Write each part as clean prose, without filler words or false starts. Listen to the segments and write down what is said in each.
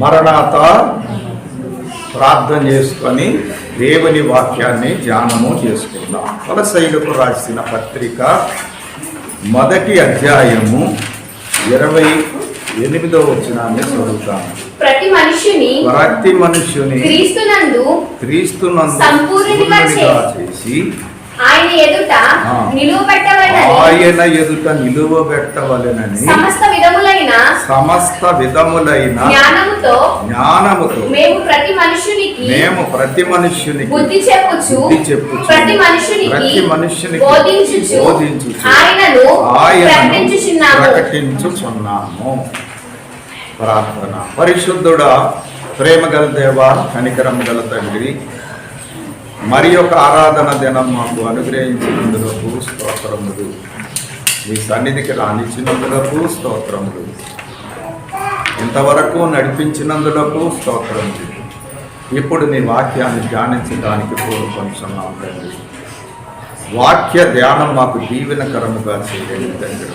మరణాత ప్రార్థన చేసుకొని దేవుని వాక్యాన్ని ధ్యానము చేసుకుందాం. కొలసీయులకు రాసిన పత్రిక 1వ అధ్యాయము 28వ వచనాన్ని చదువుతాము. ప్రతి మనుష్యుని క్రీస్తునందు సంపూర్ణునిగా చేసి ఆయన ఎదుట నిలువబెట్టవలెనని సమస్త విధములైన జ్ఞానముతో మేము ప్రతి మనుష్యునికి బుద్ధి చెప్పుచు ప్రతి మనుష్యునికి బోధించుచు ఆయనను ప్రకటించుచున్నాము. ప్రార్థన. పరిశుద్ధుడా, ప్రేమ గల దేవా, కనికరం గల తండ్రి, మరి ఒక ఆరాధన దినం మాకు అనుగ్రహించినందులకు స్తోత్రములు. మీ సన్నిధికి రానిచ్చినందులకు స్తోత్రములు. ఇంతవరకు నడిపించినందులకు స్తోత్రములు. ఇప్పుడు నీ వాక్యాన్ని ధ్యానించడానికి కోరుకొంటున్నాం తండ్రి. వాక్య ధ్యానం మాకు దీవెనకరముగా చేయండి తండ్రి.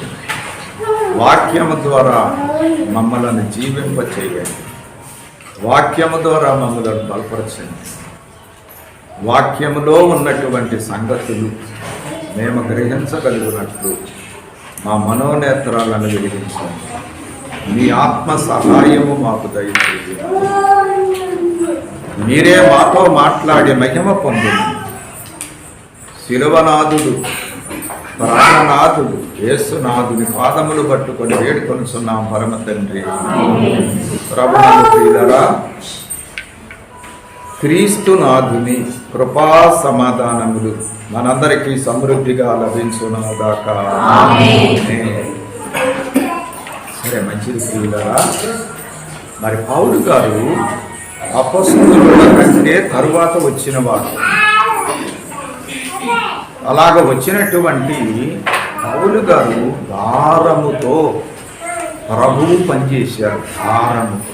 వాక్యము ద్వారా మమ్మల్ని జీవింపచేయండి. వాక్యము ద్వారా మమ్మల్ని బలపరచండి. వాక్యములో ఉన్నటువంటి సంగతులు మేము గ్రహించగలిగినట్లు మా మనోనేత్రాలను వెలిగించండి. మీ ఆత్మ సహాయము మాకు దయచేయండి. మీరే మాతో మాట్లాడి మహిమ పొందండి. శిలువనాథుడు, ప్రాణనాథుడు యేసునాథుని పాదములు పట్టుకొని వేడుకొనుచున్నాం పరమ తండ్రి. ప్రభువును ప్రియులారా, క్రీస్తునాథుని కృపా సమాధానములు మనందరికీ సమృద్ధిగా లభించునుగాక. సరే, మంచిది ప్రియులారా. మరి పౌలు గారు అపొస్తలుల కంటే తరువాత వచ్చినవాడు. అలాగ వచ్చినటువంటి పౌలు గారు భారముతో ప్రభువు పనిచేశారు. భారముతో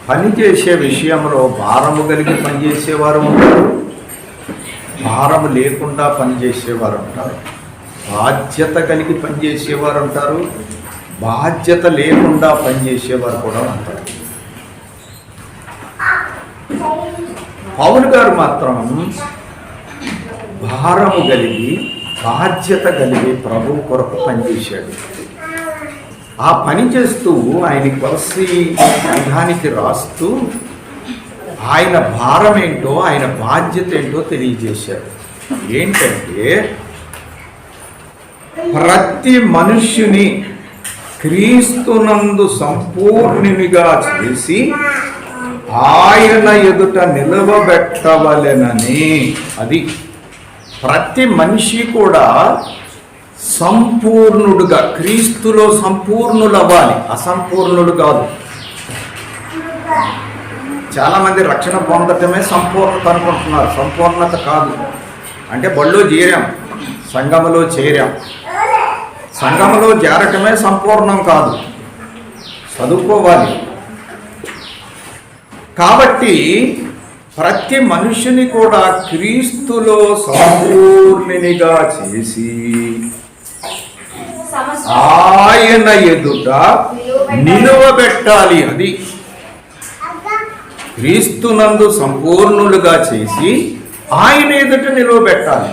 పనిచేసే విషయంలో భారము కలిగి పనిచేసేవారు ఉంటారు, భారము లేకుండా పనిచేసేవారు ఉంటారు, బాధ్యత కలిగి పనిచేసేవారు ఉంటారు, బాధ్యత లేకుండా పనిచేసేవారు కూడా ఉంటారు. పౌలు గారు మాత్రం భారము కలిగి బాధ్యత కలిగి ప్రభు కొరకు పనిచేశాడు. ఆ పని చేస్తూ ఆయన కొలసి సంఘానికి రాస్తూ ఆయన భారం ఏంటో, ఆయన బాధ్యత ఏంటో తెలియజేశాడు. ఏంటంటే, ప్రతి మనుష్యుని క్రీస్తునందు సంపూర్ణునిగా చేసి ఆయన ఎదుట నిలవబెట్టవలెనని. అది ప్రతి మనిషి కూడా సంపూర్ణుడుగా, క్రీస్తులో సంపూర్ణులు అవ్వాలి, అసంపూర్ణుడు కాదు. చాలామంది రక్షణ పొందటమే సంపూర్ణత అనుకుంటున్నారు. సంపూర్ణత కాదు. అంటే బళ్ళో చేరాం, సంఘములో చేరాం. సంఘములో చేరటమే సంపూర్ణం కాదు, చదువుకోవాలి. కాబట్టి ప్రతి మనుషుని కూడా క్రీస్తులో సంపూర్ణునిగా చేసి ఆయన ఎదుట నిలువబెట్టాలి. అది క్రీస్తునందు సంపూర్ణులుగా చేసి ఆయన ఎదుట నిలువబెట్టాలి.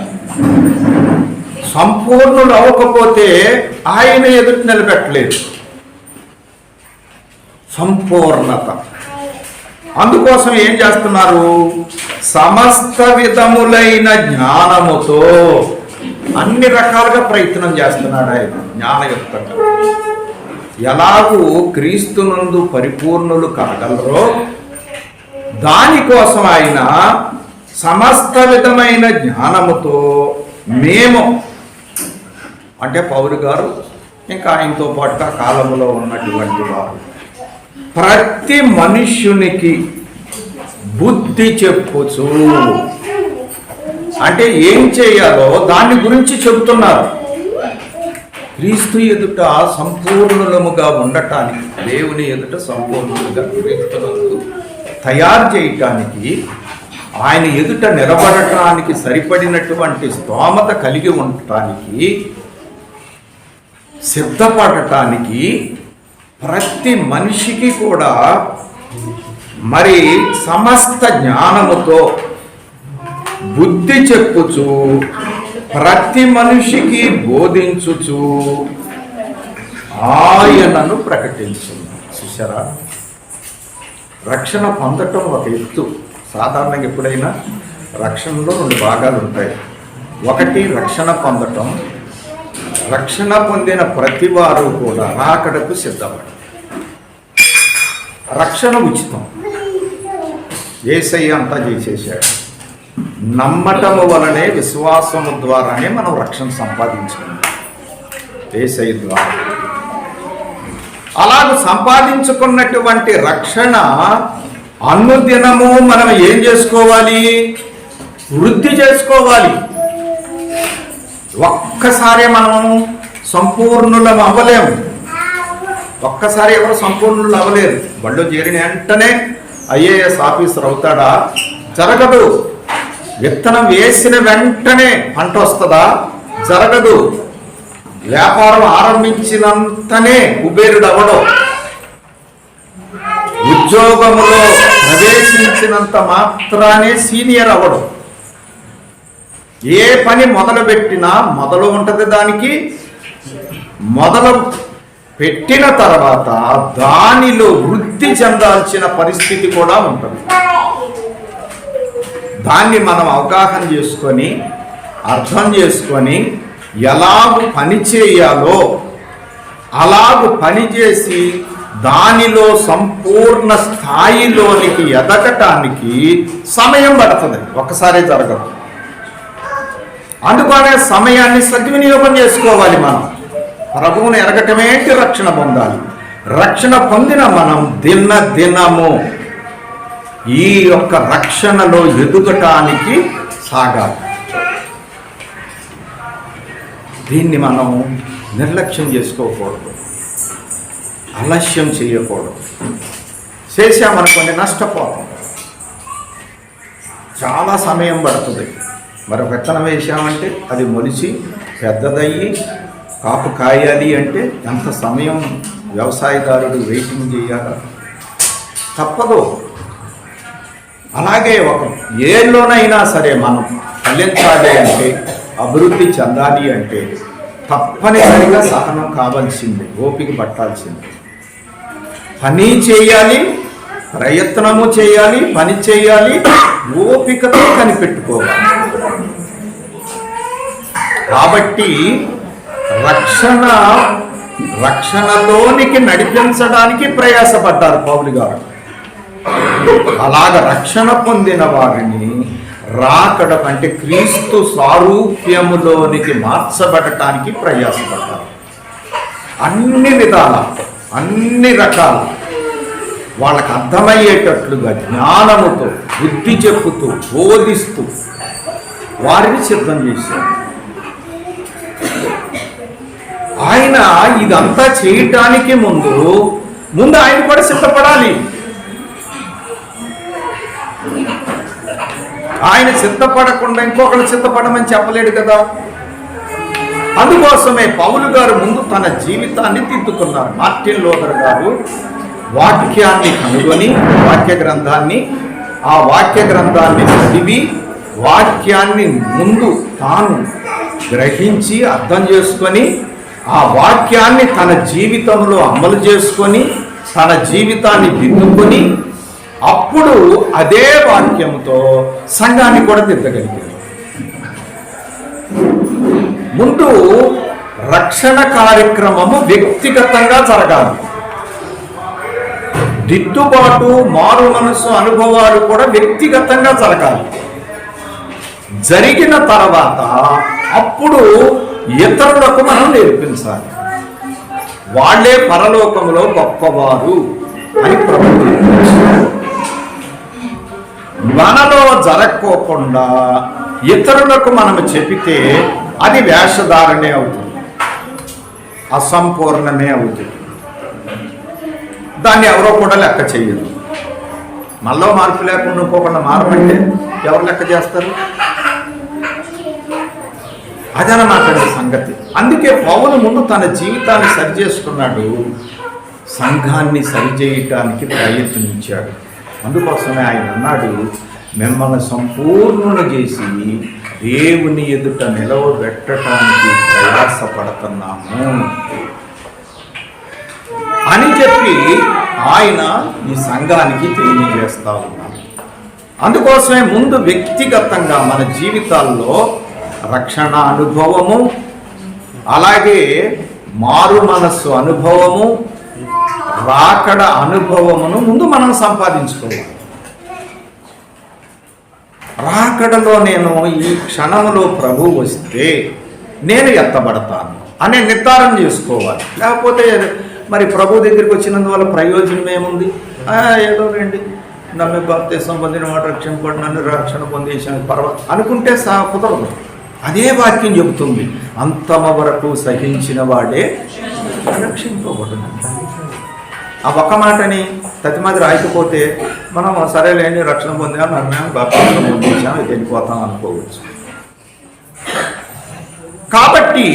సంపూర్ణులు అవ్వకపోతే ఆయన ఎదుట నిలబెట్టలేదు. సంపూర్ణత. అందుకోసం ఏం చేస్తున్నారు? సమస్త విధములైన జ్ఞానముతో అన్ని రకాలుగా ప్రయత్నం చేస్తున్నాడు ఆయన జ్ఞానయుక్తంగా. ఎలాగూ క్రీస్తునందు పరిపూర్ణులు కాగలరో దానికోసం ఆయన సమస్త విధమైన జ్ఞానముతో మేము, అంటే పౌలు గారు ఇంకా ఆయనతో పాటుగా కాలంలో ఉన్నటువంటి వారు, ప్రతి మనుష్యునికి బుద్ధి చెప్పుచు, అంటే ఏం చేయాలో దాని గురించి చెబుతున్నారు. క్రీస్తు ఎదుట సంపూర్ణులముగా ఉండటానికి, దేవుని ఎదుట సంపూర్ణులుగా క్రీస్తునందు తయారు చేయటానికి, ఆయన ఎదుట నిలబడటానికి సరిపడినటువంటి స్తోమత కలిగి ఉండటానికి, సిద్ధపడటానికి ప్రతి మనిషికి కూడా మరి సమస్త జ్ఞానముతో బుద్ధి చెప్పుచు ప్రతి మనిషికి బోధించుచు ఆయనను ప్రకటించును. చూశారా, రక్షణ పొందటం ఒక ఎత్తు. సాధారణంగా ఎప్పుడైనా రక్షణలో 2 భాగాలు ఉంటాయి. ఒకటి రక్షణ పొందటం. రక్షణ పొందిన ప్రతి వారు కూడా రాకడకు సిద్ధపడి. రక్షణ ఉచితం, యేసయ్య అంతా చేసేసాడు. నమ్మటము వలనే, విశ్వాసము ద్వారానే మనం రక్షణ సంపాదించుకున్నాం యేసయ్య ద్వారా. అలాగ సంపాదించుకున్నటువంటి రక్షణ అనుదినము మనం ఏం చేసుకోవాలి? వృద్ధి చేసుకోవాలి. ఒక్కసారి మనం సంపూర్ణులం అవ్వలేము. ఒక్కసారి ఎవరు సంపూర్ణులు అవ్వలేరు. బళ్ళు చేరిన వెంటనే ఐఏఎస్ ఆఫీసర్ అవుతాడా? జరగదు. విత్తనం వేసిన వెంటనే పంట వస్తుందా? జరగదు. వ్యాపారం ఆరంభించినంతనే కుబేరుడు అవ్వడం. ఉద్యోగంలో ప్రవేశించినంత మాత్రానే సీనియర్ అవ్వడం. ఏ పని మొదలుపెట్టినా మొదలు ఉంటుంది. దానికి మొదలు పెట్టిన తర్వాత దానిలో వృద్ధి చెందాల్సిన పరిస్థితి కూడా ఉంటుంది. దాన్ని మనం అవగాహన చేసుకొని, అర్థం చేసుకొని, ఎలాగూ పని చేయాలో అలాగూ పనిచేసి దానిలో సంపూర్ణ స్థాయిలోనికి ఎదగటానికి సమయం పడుతుంది. ఒక్కసారే జరగదు. అందుకనే సమయాన్ని సద్వినియోగం చేసుకోవాలి. మనం ప్రభువుని ఎరగటమేంటి? రక్షణ పొందాలి. రక్షణ పొందిన మనం దినము ఈ యొక్క రక్షణలో ఎదుగటానికి సాగాలి. దీన్ని మనం నిర్లక్ష్యం చేసుకోకూడదు, ఆలస్యం చేయకూడదు. చేశామనుకోండి నష్టపోతాం. చాలా సమయం పడుతుంది. మరి విత్తనం వేసామంటే అది మొలిచి పెద్దదయ్యి కాపు కాయాలి అంటే ఎంత సమయం వ్యవసాయదారుడు వెయిటింగ్ చేయాలి? తప్పదు. అలాగే ఒక ఏలోనైనా సరే మనం ఫలించాలి అంటే, అభివృద్ధి చెందాలి అంటే తప్పనిసరిగా సహనం కావాల్సిందే, ఓపిక పట్టాల్సిందే. పని చేయాలి, ప్రయత్నము చేయాలి, పని చేయాలి, ఓపికతో కనిపెట్టుకోవాలి. కాబట్టి రక్షణలోనికి నడిపించడానికి ప్రయాసపడ్డారు పౌలు గారు. అలాగ రక్షణ పొందిన వారిని రాకడ అంటే క్రీస్తు సారూప్యములోనికి మార్చబడటానికి ప్రయాసపడ్డారు. అన్ని విధాల, అన్ని రకాల వాళ్ళకు అర్థమయ్యేటట్లుగా జ్ఞానముతో, బుద్ధి చెప్పుతూ, బోధిస్తూ వారిని సిద్ధం చేశారు. ఆయన ఇదంతా చేయటానికి ముందు ఆయన కూడా సిద్ధపడాలి. ఆయన సిద్ధపడకుండా ఇంకొకరు సిద్ధపడమని చెప్పలేడు కదా. అందుకోసమే పౌలు గారు ముందు తన జీవితాన్ని దిద్దుకున్నారు. మార్టిన్ లూథర్ గారు వాక్యాన్ని కనుగొని, ఆ వాక్య గ్రంథాన్ని చదివి, వాక్యాన్ని ముందు తాను గ్రహించి అర్థం చేసుకొని, ఆ వాక్యాన్ని తన జీవితంలో అమలు చేసుకొని, తన జీవితాన్ని దిద్దుకొని, అప్పుడు అదే వాక్యంతో సంఘాన్ని కూడా దిద్దగలిగారు. ముందు రక్షణ కార్యక్రమము వ్యక్తిగతంగా జరగాలి. దిద్దుబాటు, మారు మనసు అనుభవాలు కూడా వ్యక్తిగతంగా జరగాలి. జరిగిన తర్వాత అప్పుడు ఇతరులకు మనం నేర్పించాలి. వాళ్ళే పరలోకములో గొప్పవారు అని ప్రభుత్వం మనలో జరగకోకుండా ఇతరులకు మనం చెబితే అది వేషధారణే అవుతుంది, అసంపూర్ణమే అవుతుంది. దాన్ని ఎవరో కూడా లెక్క చేయరు. మనలో మార్పు లేకుండా ఇంకోకుండా మారమంటే ఎవరు లెక్క చేస్తారు? అదనమాట సంగతి. అందుకే పౌలు ముందు తన జీవితాన్ని సరి చేసుకున్నాడు. సంఘాన్ని సరిచేయటానికి ప్రయత్నించాడు. అందుకోసమే ఆయన అన్నాడు, మిమ్మల్ని సంపూర్ణ చేసి దేవుని ఎదుట నిలవబెట్టడానికి ప్రయాసపడుతున్నాము అని చెప్పి ఆయన ఈ సంఘానికి తెలియజేస్తా ఉన్నాడు. అందుకోసమే ముందు వ్యక్తిగతంగా మన జీవితాల్లో రక్షణ అనుభవము, అలాగే మారు మనస్సు అనుభవము, రాకడ అనుభవమును ముందు మనం సంపాదించుకోవాలి. రాకడలో నేను ఈ క్షణంలో ప్రభు వస్తే నేను ఎత్తబడతాను అనే నిర్ధారణ చేసుకోవాలి. లేకపోతే మరి ప్రభు దగ్గరికి వచ్చినందువల్ల ప్రయోజనం ఏముంది? ఏదో రండి, నమ్మి బాప్తిసం పొందిన వాడు రక్షింపబడి నన్ను రక్షణ పొందేసాను పర్వాలేదు అనుకుంటే కుదరదు. అదే వాక్యం చెబుతుంది, అంతమ వరకు సహించిన వాడే రక్షింపబడును. ఆ ఒక్క మాటని తతిమాది రాయకపోతే మనం సరేలేని రక్షణ పొందాం, నమ్మాం, బాప్తిసం పొందేసాం, వెళ్ళిపోతాం అనుకోవచ్చు. కాబట్టి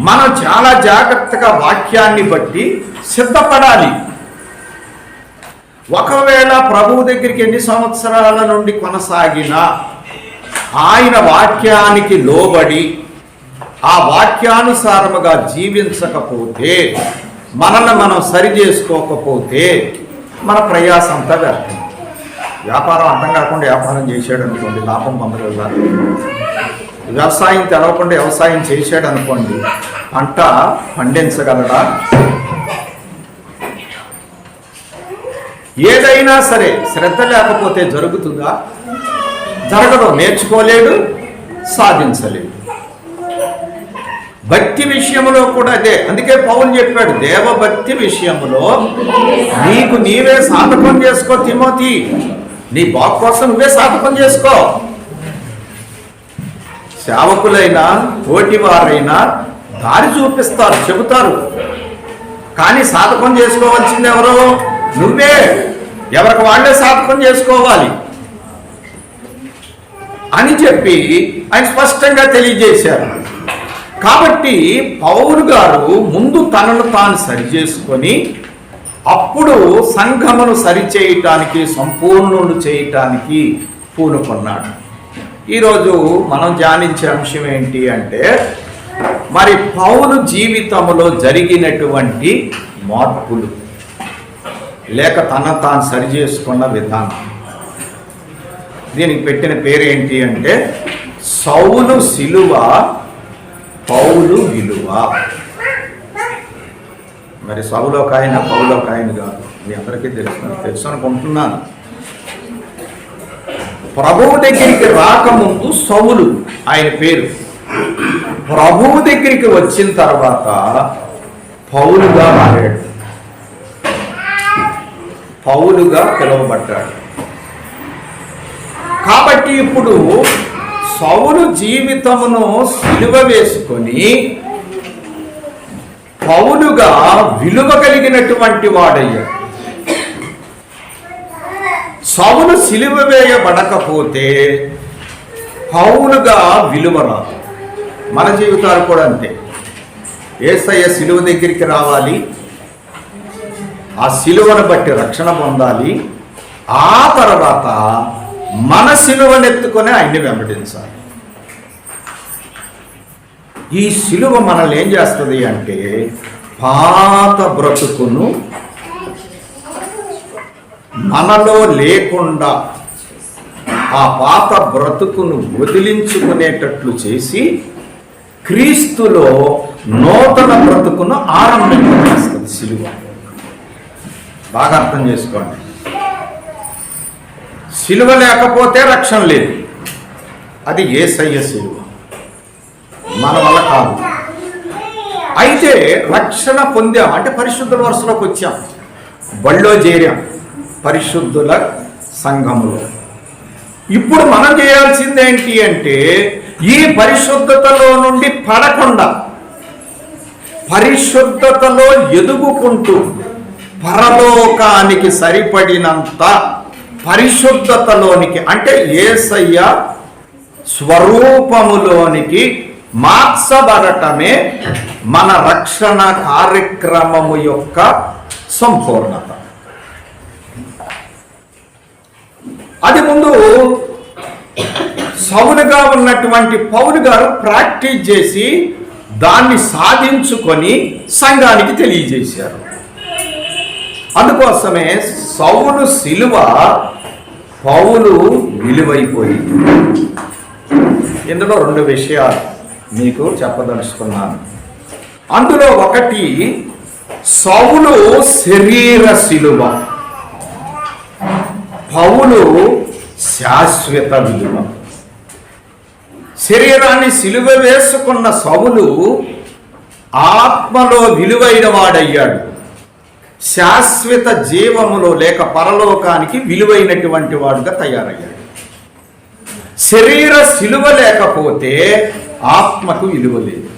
మనం చాలా జాగ్రత్తగా వాక్యాన్ని బట్టి సిద్ధపడాలి. ఒకవేళ ప్రభువు దగ్గరికి ఎన్ని సంవత్సరాల నుండి కొనసాగినా ఆయన వాక్యానికి లోబడి ఆ వాక్యానుసారముగా జీవించకపోతే, మనల్ని మనం సరి చేసుకోకపోతే మన ప్రయాసం అంతా వ్యర్థం. వ్యాపారం అర్థం కాకుండా వ్యాపారం చేసాడు అనుకోండి, లాభం పొందగలగాలి. వ్యవసాయం తెలవకుండా వ్యవసాయం చేశాడు అనుకోండి, పంట పండించగలడా? ఏదైనా సరే శ్రద్ధ లేకపోతే జరుగుతుందా? జరగదు. నేర్చుకోలేడు, సాధించలేడు. భక్తి విషయంలో కూడా అదే. అందుకే పౌలు చెప్పాడు, దేవభక్తి విషయంలో నీకు నీవే సాధకం చేసుకో తిమోతి. నీ బాగు కోసం నువ్వే సాధకం చేసుకో. సేవకులైనా తోటి వారైనా దారి చూపిస్తారు, చెబుతారు, కానీ సాధకం చేసుకోవాల్సింది ఎవరో? నువ్వే. ఎవరికి వాళ్ళే సాధకం చేసుకోవాలి అని చెప్పి ఆయన స్పష్టంగా తెలియజేశారు. కాబట్టి పౌలు గారు ముందు తనను తాను సరిచేసుకొని అప్పుడు సంఘమును సరిచేయటానికి, సంపూర్ణులు చేయటానికి పూనుకున్నాడు. ఈరోజు మనం ధ్యానించే అంశం ఏంటి అంటే, మరి పౌలు జీవితంలో జరిగినటువంటి మార్పులు లేక తన తాను సరిచేసుకున్న విధానం. దీనికి పెట్టిన పేరు ఏంటి అంటే, సౌలు సిలువ, పౌలు విలువ. మరి సౌలోక ఆయన పౌలోక ఆయన కాదు, మీ అందరికీ తెలుసు అనుకుంటున్నాను. ప్రభువు దగ్గరికి రాకముందు సౌలు ఆయన పేరు. ప్రభువు దగ్గరికి వచ్చిన తర్వాత పౌలుగా మారాడు, పౌలుగా పిలువబడ్డాడు. కాబట్టి ఇప్పుడు సౌలు జీవితమును సిలువ వేసుకొని పౌలుగా విలువ కలిగినటువంటి వాడయ్యాడు. సౌలు సిలువ వేయబడకపోతే పౌలుగా విలువ రాదు. మన జీవితాలు కూడా అంతే. యేసయ్య సిలువ దగ్గరికి రావాలి, ఆ సిలువను బట్టి రక్షణ పొందాలి, ఆ తర్వాత మన సిలువనెత్తుకొని ఆయన్ని వెంబడించాలి. ఈ సిలువ మనల్ని ఏం చేస్తుంది అంటే, పాత బ్రతుకును మనలో లేకుండా ఆ పాత బ్రతుకును వదిలించుకునేటట్లు చేసి క్రీస్తులో నూతన బ్రతుకును ఆరంభించేస్తుంది సిలువ. బాగా అర్థం చేసుకోండి. సిలువ లేకపోతే రక్షణ లేదు. అది యేసయ్య సిలువ, మన వల్ల కాదు. అయితే రక్షణ పొందాం అంటే పరిశుద్ధుల వరుసలోకి వచ్చాం, బళ్ళో చేరాం, పరిశుద్ధుల సంఘములో. ఇప్పుడు మనం చేయాల్సింది ఏంటి అంటే, ఈ పరిశుద్ధతలో నుండి పడకుండా పరిశుద్ధతలో ఎదుగుకుంటూ పరలోకానికి సరిపడినంత పరిశుద్ధతలోనికి, అంటే యేసయ్య స్వరూపములోనికి మార్చబడటమే మన రక్షణ కార్యక్రమము యొక్క సంపూర్ణత. అది ముందు సౌలుగా ఉన్నటువంటి పౌలు గారు ప్రాక్టీస్ చేసి దాన్ని సాధించుకొని సంఘానికి తెలియజేశారు. అందుకోసమే సౌలు సిలువ పౌలు విలువైపోయింది. ఇందులో 2 విషయాలు మీకు చెప్పదలుచుకున్నాను. అందులో ఒకటి సౌలు శరీర సిలువ, పౌలు శాశ్వత విలువ. శరీరాన్ని సిలువ వేసుకున్న సౌలు ఆత్మలో విలువైన వాడయ్యాడు. శాశ్వత జీవములో లేక పరలోకానికి విలువైనటువంటి వాడుగా తయారయ్యాడు. శరీర సిలువ లేకపోతే ఆత్మకు విలువ లేదు.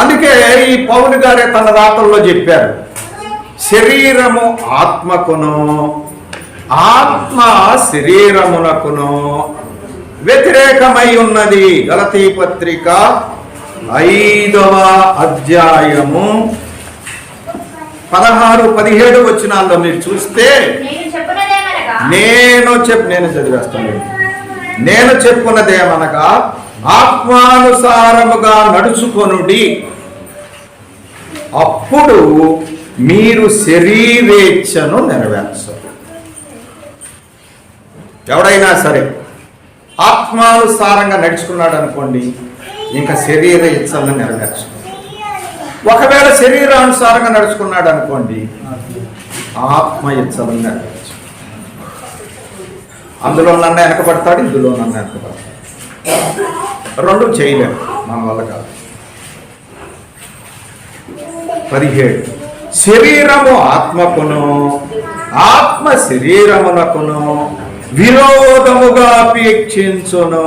అందుకే ఈ పౌలు గారే తన రాతల్లో చెప్పారు, శరీరము ఆత్మకును ఆత్మ శరీరమునకును వ్యతిరేకమై ఉన్నది. గలతీ పత్రిక 5వ అధ్యాయము 16-17 వచనాల్లో మీరు చూస్తే నేను చెప్పున్నదేమనగా ఆత్మానుసారముగా నడుచుకొనుడి, అప్పుడు మీరు శరీరేచ్ఛను నెరవేర్చరు. ఎవడైనా సరే ఆత్మానుసారంగా నడుచుకున్నాడు అనుకోండి, ఇంకా శరీర ఇచ్చలను నెరవేర్చు. ఒకవేళ శరీరానుసారంగా నడుచుకున్నాడు అనుకోండి, ఆత్మ ఇచ్చలను నెరవేర్చు. అందులో నన్ను వెనకబడతాడు, ఇందులో నన్ను వెనకబడతాడు. 2 చేయలేము, మన వల్ల కాదు. 17 శరీరము ఆత్మకును ఆత్మ శరీరమునకును విరోధముగా అపేక్షించును.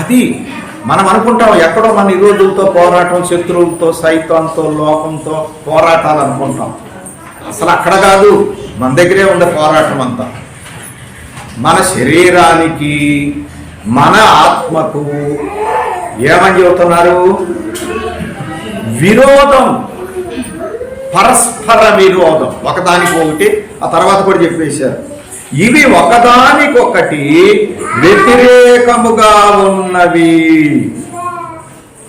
అది మనం అనుకుంటాం, ఎక్కడో మన విరోధులతో పోరాటం, శత్రువులతో, సైతంతో, లోకంతో పోరాటాలు అనుకుంటాం. అసలు అక్కడ కాదు, మన దగ్గరే ఉండే పోరాటం అంతా. మన శరీరానికి మన ఆత్మకు ఏమని చెబుతున్నారు? విరోధం, పరస్పర విరోధం. ఒకదానికి ఒకటి, ఆ తర్వాత కూడా చెప్పేశారు, ఇవి ఒకదానికొకటి వ్యతిరేకముగా ఉన్నవి.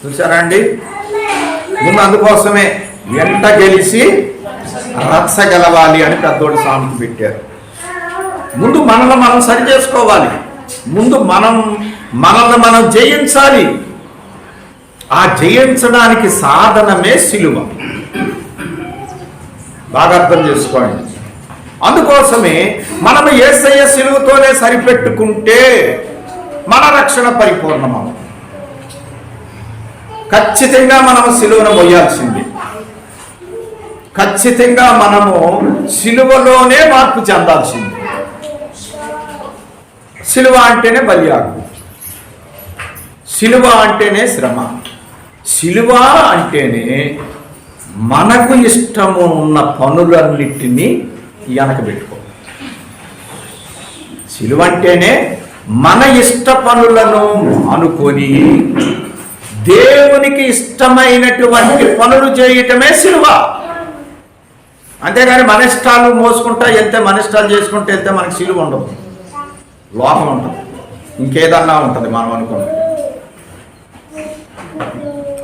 చూసారా అండి? ముందు అందుకోసమే ఎంట గెలిచి రచ్చ గెలవాలి అని పెద్దోడు సామెత పెట్టారు. ముందు మనల్ని మనం సరి చేసుకోవాలి, ముందు మనల్ని మనం జయించాలి. ఆ జయించడానికి సాధనమే సిలువ. బాగా అర్థం చేసుకోండి. అందుకోసమే మనం యేసయ్య సిలువతోనే సరిపెట్టుకుంటే మన రక్షణ పరిపూర్ణమవు. ఖచ్చితంగా మనము సిలువను మోయాల్సింది. ఖచ్చితంగా మనము సిలువలోనే మార్పు చెందాల్సింది. సిలువ అంటేనే బలియాగం, సిలువ అంటేనే శ్రమ, సిలువ అంటేనే మనకు ఇష్టము ఉన్న పనులన్నిటినీ వెనకబెట్టుకో. సిలువ అంటేనే మన ఇష్ట పనులను అనుకొని దేవునికి ఇష్టమైనటువంటి పనులు చేయటమే సిలువ. అంతేగాని మన ఇష్టాలు మోసుకుంటా వెళ్తే, మన ఇష్టాలు చేసుకుంటూ వెళ్తే మనకి సిలువ ఉండదు, లోపం ఉంటుంది, ఇంకేదన్నా ఉంటుంది మనం అనుకున్నాం.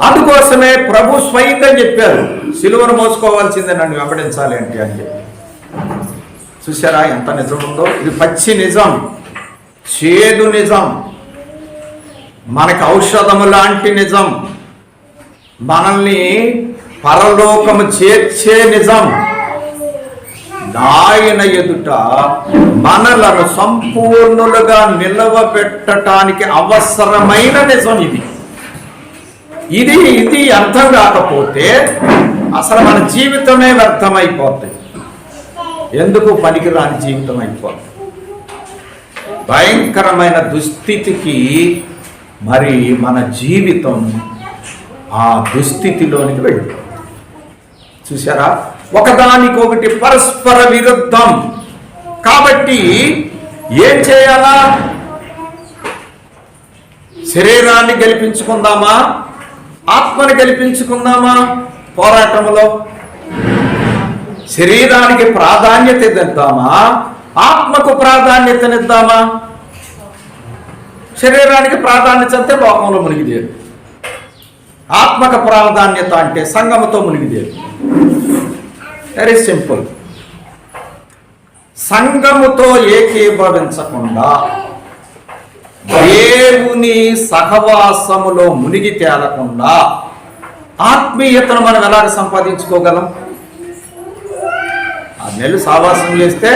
అందుకోసమే ప్రభు స్వయంగా చెప్పారు, సిలువను మోసుకోవాల్సిందే నన్ను వెంబడించాలి అంటే అని చెప్పి. చూసారా ఎంత నిజం ఉందో? ఇది పచ్చి నిజం, చేదు నిజం, మనకి ఔషధము లాంటి నిజం, మనల్ని పరలోకము చేర్చే నిజం. ఆయన ఎదుట మనలను సంపూర్ణులుగా నిలవబెట్టడానికి అవసరమైన నిజం ఇది. ఇది ఇది అర్థం కాకపోతే అసలు మన జీవితమే వ్యర్థమైపోతుంది. ఎందుకు పనికిరాని జీవితం అయిపోతుంది. భయంకరమైన దుస్థితికి మరి మన జీవితం ఆ దుస్థితిలోనికి వెళ్ళిపోతుంది. చూసారా, ఒకదానికొకటి పరస్పర విరుద్ధం. కాబట్టి ఏం చేయాలా? శరీరాన్ని గెలిపించుకుందామా, ఆత్మని గెలిపించుకుందామా? పోరాటంలో? శరీరానికి ప్రాధాన్యత ఇద్దామా, ఆత్మకు ప్రాధాన్యతనిద్దామా? శరీరానికి ప్రాధాన్యత అంటే లోకంలో మునిగిదేరు, ఆత్మక ప్రాధాన్యత అంటే సంఘముతో మునిగిదేరు. Very simple. సంఘముతో ఏకీభవించకుండా దేవుని సహవాసములో మునిగి తేలకుండా ఆత్మీయతను మనం ఎలాగ సంపాదించుకోగలం? 6 నెలలు సహవాసం చేస్తే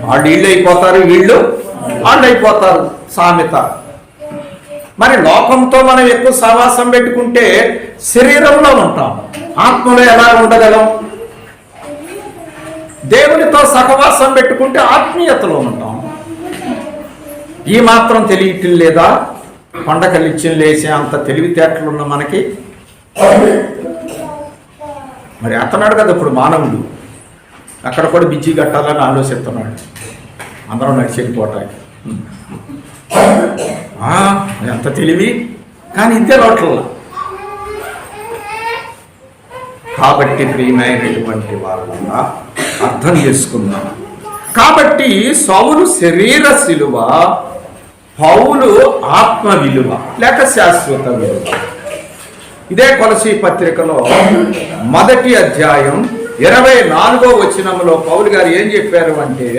వాళ్ళు వీళ్ళు అయిపోతారు, వీళ్ళు వాళ్ళు అయిపోతారు సామెత. మరి లోకంతో మనం ఎక్కువ సహవాసం పెట్టుకుంటే శరీరంలో ఉంటాం, ఆత్మలో ఎలా ఉండగలం? దేవునితో సహవాసం పెట్టుకుంటే ఆత్మీయతలో ఉంటాం. ఈ మాత్రం తెలియటం లేదా? కొండకలిచ్చిన లేచే అంత తెలివితేటలున్న మనకి. మరి అతన్నాడు కదా ఇప్పుడు మానవుడు, అక్కడ కూడా బిజీ కట్టాలని ఆలోచిస్తున్నాడు, అందరం నడిచి వెళ్ళిపోవటానికి. ఎంత తెలివి, కానీ ఇంతే లోట్ల. కాబట్టి ప్రియమైనటువంటి వాళ్ళంతా అర్థం చేసుకున్నాం. కాబట్టి సౌలు శరీర శిలువ, పౌలు ఆత్మ విలువ లేక శాశ్వత విలువ. ఇదే కొలసీ పత్రికలో 1వ అధ్యాయం 24వ వచనంలో పౌలు గారు ఏం చెప్పారు అంటే,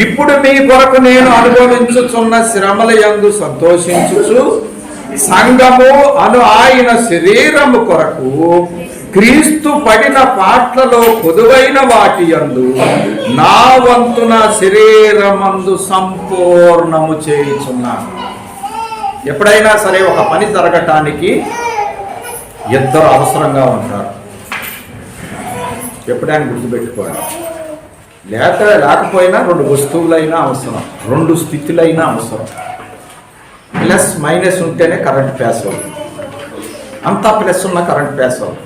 ఇప్పుడు మీ కొరకు నేను అనుభవించుచున్న శ్రమల యందు సంతోషించుచు సంఘము అను ఆయన శరీరము కొరకు క్రీస్తు పడిన పాట్లలో పొదువైన వాటి యందు నా వంతున శరీరమందు సంపూర్ణము చేయుచున్నాను. ఎప్పుడైనా సరే ఒక పని జరగటానికి ఇద్దరు అవసరంగా ఉంటారు, ఎప్పుడైనా గుర్తుపెట్టుకోవాలి. లేకపోయినా 2 వస్తువులైనా అవసరం, 2 స్థితులైనా అవసరం. ప్లస్ మైనస్ ఉంటేనే కరెంట్ పాస్ అవుతుంది, అంతా ప్లస్ ఉన్న కరెంట్ పాస్ అవుతుంది.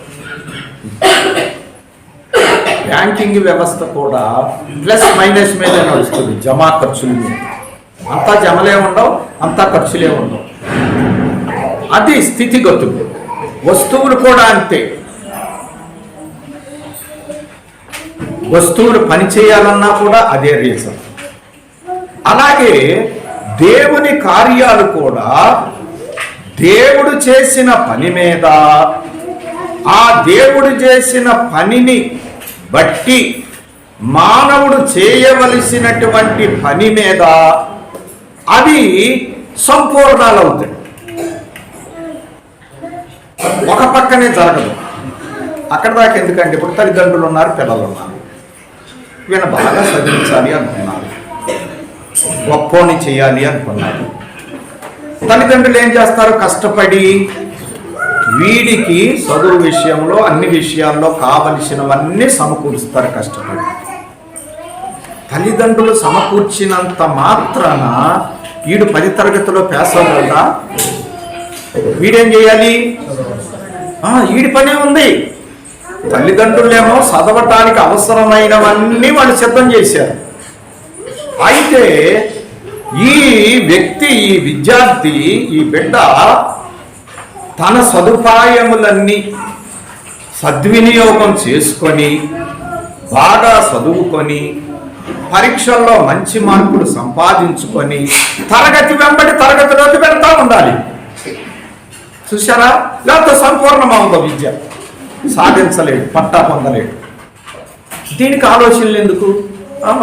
బ్యాంకింగ్ వ్యవస్థ కూడా ప్లస్ మైనస్ మీద నడుస్తుంది, జమా ఖర్చులు మీద. అంతా జమలే ఉండవు, అంతా ఖర్చులే ఉండవు. అది స్థితిగతులు. వస్తువులు కూడా అంతే. వస్తువులు పనిచేయాలన్నా కూడా అదే రీజన్. అలాగే దేవుని కార్యాలు కూడా దేవుడు చేసిన పని మీద, ఆ దేవుడు చేసిన పనిని బట్టి మానవుడు చేయవలసినటువంటి పని మీద అవి సంపూర్ణాలు అవుతాయి. ఒక పక్కనే జరగదు. అక్కడ దాకా ఎందుకంటే ఇప్పుడు తల్లిదండ్రులు ఉన్నారు, పిల్లలు ఉన్నారు, వీళ్ళని బాగా చదివించాలి అనుకున్నారు, గొప్పని చేయాలి అనుకున్నారు. తల్లిదండ్రులు ఏం చేస్తారు? కష్టపడి వీడికి చదువు విషయంలో అన్ని విషయాల్లో కావలసినవన్నీ సమకూరుస్తారు కష్టపడి. తల్లిదండ్రులు సమకూర్చినంత మాత్రాన వీడు 10 తరగతిలో పాస్ అవ్వగలరా? వీడేం చేయాలి? వీడి పనే ఉంది. తల్లిదండ్రులేమో చదవటానికి అవసరమైనవన్నీ వాళ్ళు సిద్ధం చేశారు. అయితే ఈ వ్యక్తి, ఈ విద్యార్థి, ఈ బిడ్డ తన సదుపాయములన్నీ సద్వినియోగం చేసుకొని బాగా చదువుకొని పరీక్షల్లో మంచి మార్కులు సంపాదించుకొని తరగతి వెంబడి తరగతిలోకి వెళ్తా ఉండాలి. చూసారా? లేకపోతే సంపూర్ణమవుతుంది విద్య, సాధించలేడు, పట్టా పొందలేడు. దీనికి ఆలోచనలు ఎందుకు?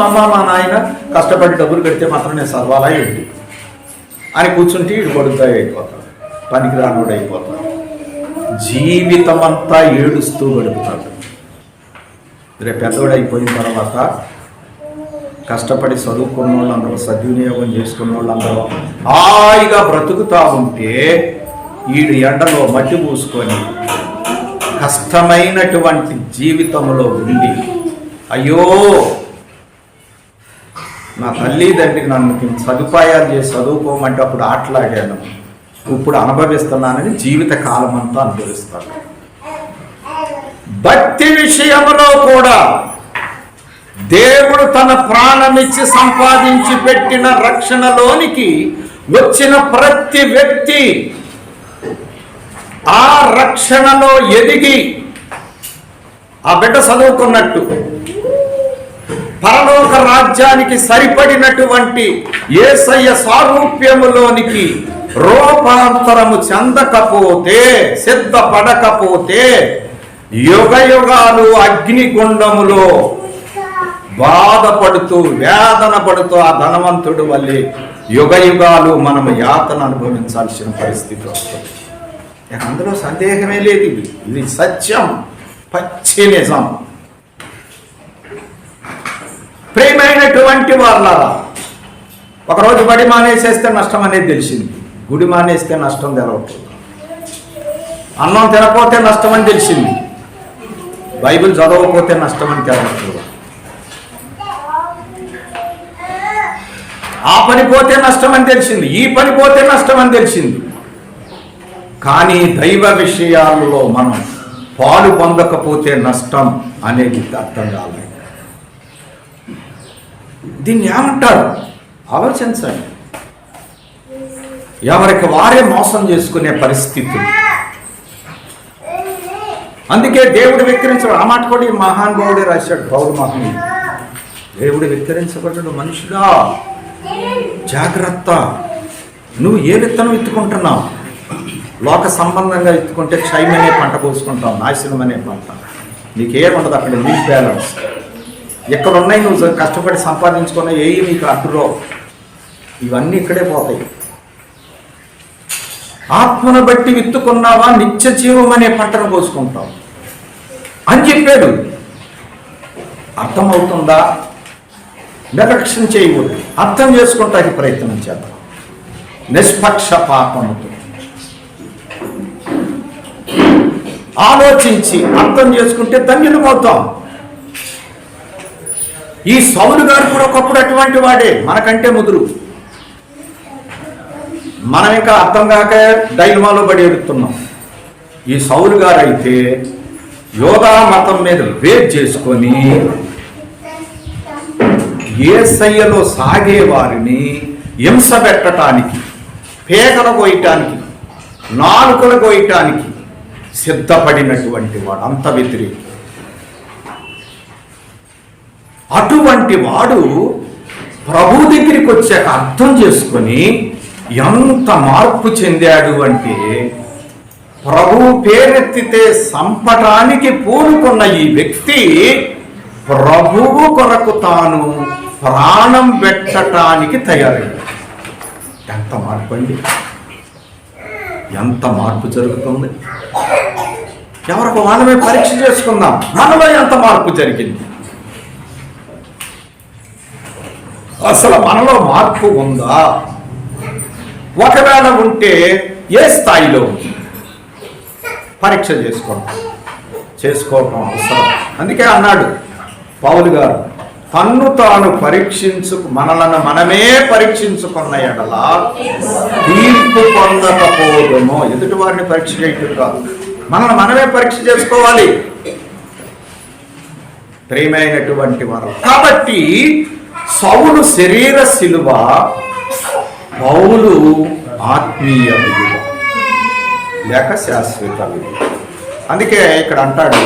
మా నాయన కష్టపడి డబ్బులు కడితే మాత్రం నేను చదవాలా ఏంటి అని కూర్చుంటే వీడు కొడుతాయి అయిపోతాడు, పనికిరానుడు అయిపోతాడు, జీవితం అంతా ఏడుస్తూ గడుపుతాడు. రేపు పెద్దోడు అయిపోయిన తర్వాత కష్టపడి చదువుకున్న వాళ్ళందరూ, సద్వినియోగం చేసుకున్న వాళ్ళందరూ హాయిగా బ్రతుకుతూ ఉంటే వీడు ఎండలో మట్టి పూసుకొని కష్టమైనటువంటి జీవితంలో ఉండి, అయ్యో నా తల్లిదండ్రికి నన్ను సదుపాయాలు చేసి చదువుకోమంటే అప్పుడు ఆటలాడాను, ఇప్పుడు అనుభవిస్తున్నానని జీవిత కాలం అంతా అనుభవిస్తాడు. భక్తి విషయంలో కూడా దేవుడు తన ప్రాణమిచ్చి సంపాదించి పెట్టిన రక్షణలోనికి వచ్చిన ప్రతి వ్యక్తి ఆ రక్షణలో ఎదిగి ఆ బిడ్డ చదువుకున్నట్టు పరలోక రాజ్యానికి సరిపడినటువంటి యేసయ్య సారూప్యములోనికి రూపాంతరము చెందకపోతే, సిద్ధపడకపోతే యుగ యుగాలు అగ్నిగుండములో బాధపడుతూ వేదన పడుతూ ఆ ధనవంతుడు వల్లే యుగ యుగాలు మనము యాతన అనుభవించాల్సిన పరిస్థితి వస్తుంది. అందులో సందేహమే లేదు. ఇది సత్యం, పచ్చి నిజం. ప్రియమైనటువంటి వాళ్ళారా, ఒకరోజు బడి మానేసేస్తే నష్టం అనేది తెలిసింది, గుడి మానేస్తే నష్టం తెలవట్లేదు. అన్నం తినకపోతే నష్టం అని తెలిసింది, బైబిల్ చదవకపోతే నష్టం అని తెలవట్లేదు. ఆ పని పోతే నష్టం అని తెలిసింది, ఈ పని పోతే నష్టం అని తెలిసింది. కానీ దైవ విషయాల్లో మనం పాలు పొందకపోతే నష్టం అనేది అర్థం కాలేదు. దీన్ని ఏమంటారు ఆలోచించండి. ఎవరికి వారే మోసం చేసుకునే పరిస్థితులు. అందుకే దేవుడు వెక్కిరించడు. ఆ మాట కూడా ఈ మహానుభావుడే రాశాడు, పౌలు మహనీయుడు. దేవుడు వెక్కిరించబడ్డాడు, మనుషుడా జాగ్రత్త, నువ్వు ఏ విత్తనం ఎత్తుకుంటున్నావు? లోక సంబంధంగా ఎత్తుకుంటే క్షయమనే పంట కోసుకుంటావు, నాశనం అనే పంట. నీకేముండదు అక్కడ, నీకు బ్యాలెన్స్. ఎక్కడున్నాయి నువ్వు కష్టపడి సంపాదించుకున్న ఏవి నీకు అడ్డురో, ఇవన్నీ ఇక్కడే పోతాయి. ఆత్మను బట్టి విత్తుకున్నావా నిత్య జీవం అనే పంటను కోసుకుంటావు అని చెప్పాడు. అర్థమవుతుందా? నిర్లక్ష్యం చేయకూడదు, అర్థం చేసుకుంటానికి ప్రయత్నం చేద్దాం నిష్పక్షపాతముతో. ఆలోచించి అర్థం చేసుకుంటే ధన్యులమవుతాం. ఈ సౌలు గారు కూడా ఒకప్పుడు అటువంటి వాడే, మనకంటే ముదురు. మనం ఇంకా అర్థం కాక డైలమాలో పడి ఎడుతున్నాం. ఈ సౌలు గారు అయితే యోధా మతం మీద వేట్ చేసుకొని యేసయ్యలో సాగే వారిని హింస పెట్టడానికి, పేకలు కోయటానికి, నాలుకలు కోయటానికి సిద్ధపడినటువంటి వాడు, అంత వ్యతిరేక. అటువంటి వాడు ప్రభు దగ్గరికి వచ్చాక అర్థం చేసుకొని ఎంత మార్పు చెందాడు అంటే, ప్రభు పేరెత్తితే సంపటానికి పూనుకున్న ఈ వ్యక్తి ప్రభువు కొరకు తాను ప్రాణం పెట్టడానికి తయారయ్యాడు. ఎంత మార్పు అండి, ఎంత మార్పు జరుగుతుంది. ఎవరికి మనమే పరీక్ష చేసుకుందాం, మనలో ఎంత మార్పు జరిగింది. అసలు మనలో మార్పు ఉందా? ఒకవేళ ఉంటే ఏ స్థాయిలో ఉంది పరీక్ష చేసుకోవటం అవసరం. అందుకే అన్నాడు పౌలు గారు, తన్ను తాను మనలను మనమే పరీక్షించుకున్న ఎడల తీర్పు పొందకపోదుము. ఎదుటి వారిని పరీక్ష చేయటం కాదు, మనల్ని మనమే పరీక్ష చేసుకోవాలి ప్రియమైనటువంటి వారు. కాబట్టి సౌలు శరీర శిలువ, పౌలు ఆత్మీయ విలువ లేక శాశ్వత విలువ. అందుకే ఇక్కడ అంటాడు,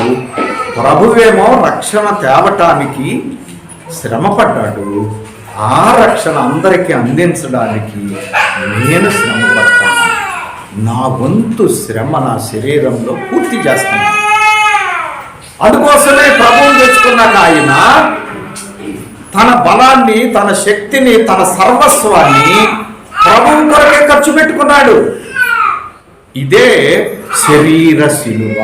ప్రభువేమో రక్షణ తేవటానికి శ్రమపడ్డాడు, ఆ రక్షణ అందరికీ అందించడానికి నేను శ్రమ పడతాను. నా వంతు శ్రమ నా శరీరంలో పూర్తి చేస్తాను. అందుకోసమే ప్రభువుని తెచ్చుకున్నాక ఆయన తన బలాన్ని, తన శక్తిని, తన సర్వస్వాన్ని ప్రభువు కొరకే ఖర్చు పెట్టుకున్నాడు. ఇదే శరీర శిలువ.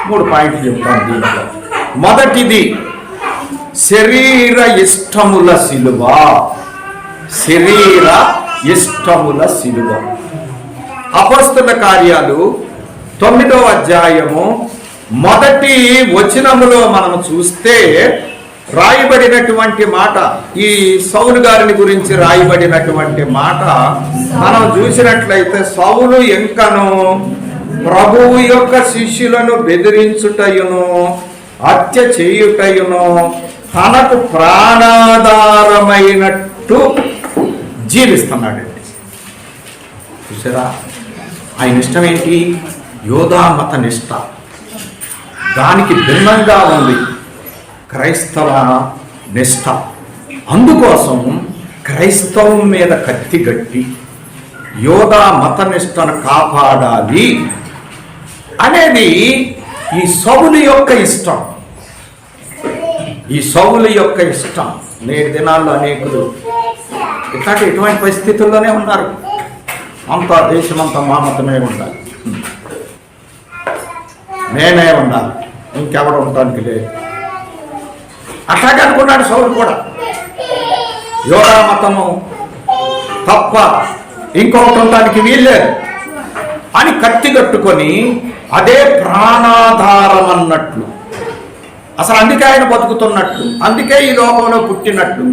3 పాయింట్లు చెప్తాను దీంట్లో. మొదటిది శరీర ఇష్టముల శిలువ. శరీర ఇష్టముల శిలువ. అపొస్తల కార్యాలు 9వ అధ్యాయము 1వ వచనములో మనం చూస్తే రాయబడినటువంటి మాట, ఈ సౌలు గారిని గురించి రాయబడినటువంటి మాట మనం చూసినట్లయితే, సౌలు ఎంకను ప్రభువు యొక్క శిష్యులను బెదిరించుటయును, హత్య చేయుటయును, తనకు ప్రాణాధారమైనట్టు జీవిస్తున్నాడండి. చూసారా ఆయన ఇష్టం ఏంటి? యోధా మత నిష్ట. దానికి భిన్నంగా ఉంది క్రైస్తవ నిష్ఠ. అందుకోసం క్రైస్తవం మీద కత్తి గట్టి యోధా మత నిష్టను కాపాడాలి అనేది ఈ సౌలు యొక్క ఇష్టం. ఈ సౌలు యొక్క ఇష్టం. నేటి దినాల్లో అనేకులు ఇటువంటి పరిస్థితుల్లోనే ఉన్నారు. అంతా దేశమంతా మా మతమే ఉండాలి, నేనే ఉండాలి, ఇంకెవరు ఉండడానికి లేదు. అట్లాగే అనుకున్నాడు సౌలు కూడా. యోధా మతము తప్ప ఇంకొకటి ఉండడానికి వీల్లేదు అని కత్తి కట్టుకొని అదే ప్రాణాధారం అన్నట్లు, అసలు అందుకే ఆయన బతుకుతున్నట్లు, అందుకే ఈ లోకంలో పుట్టినట్టు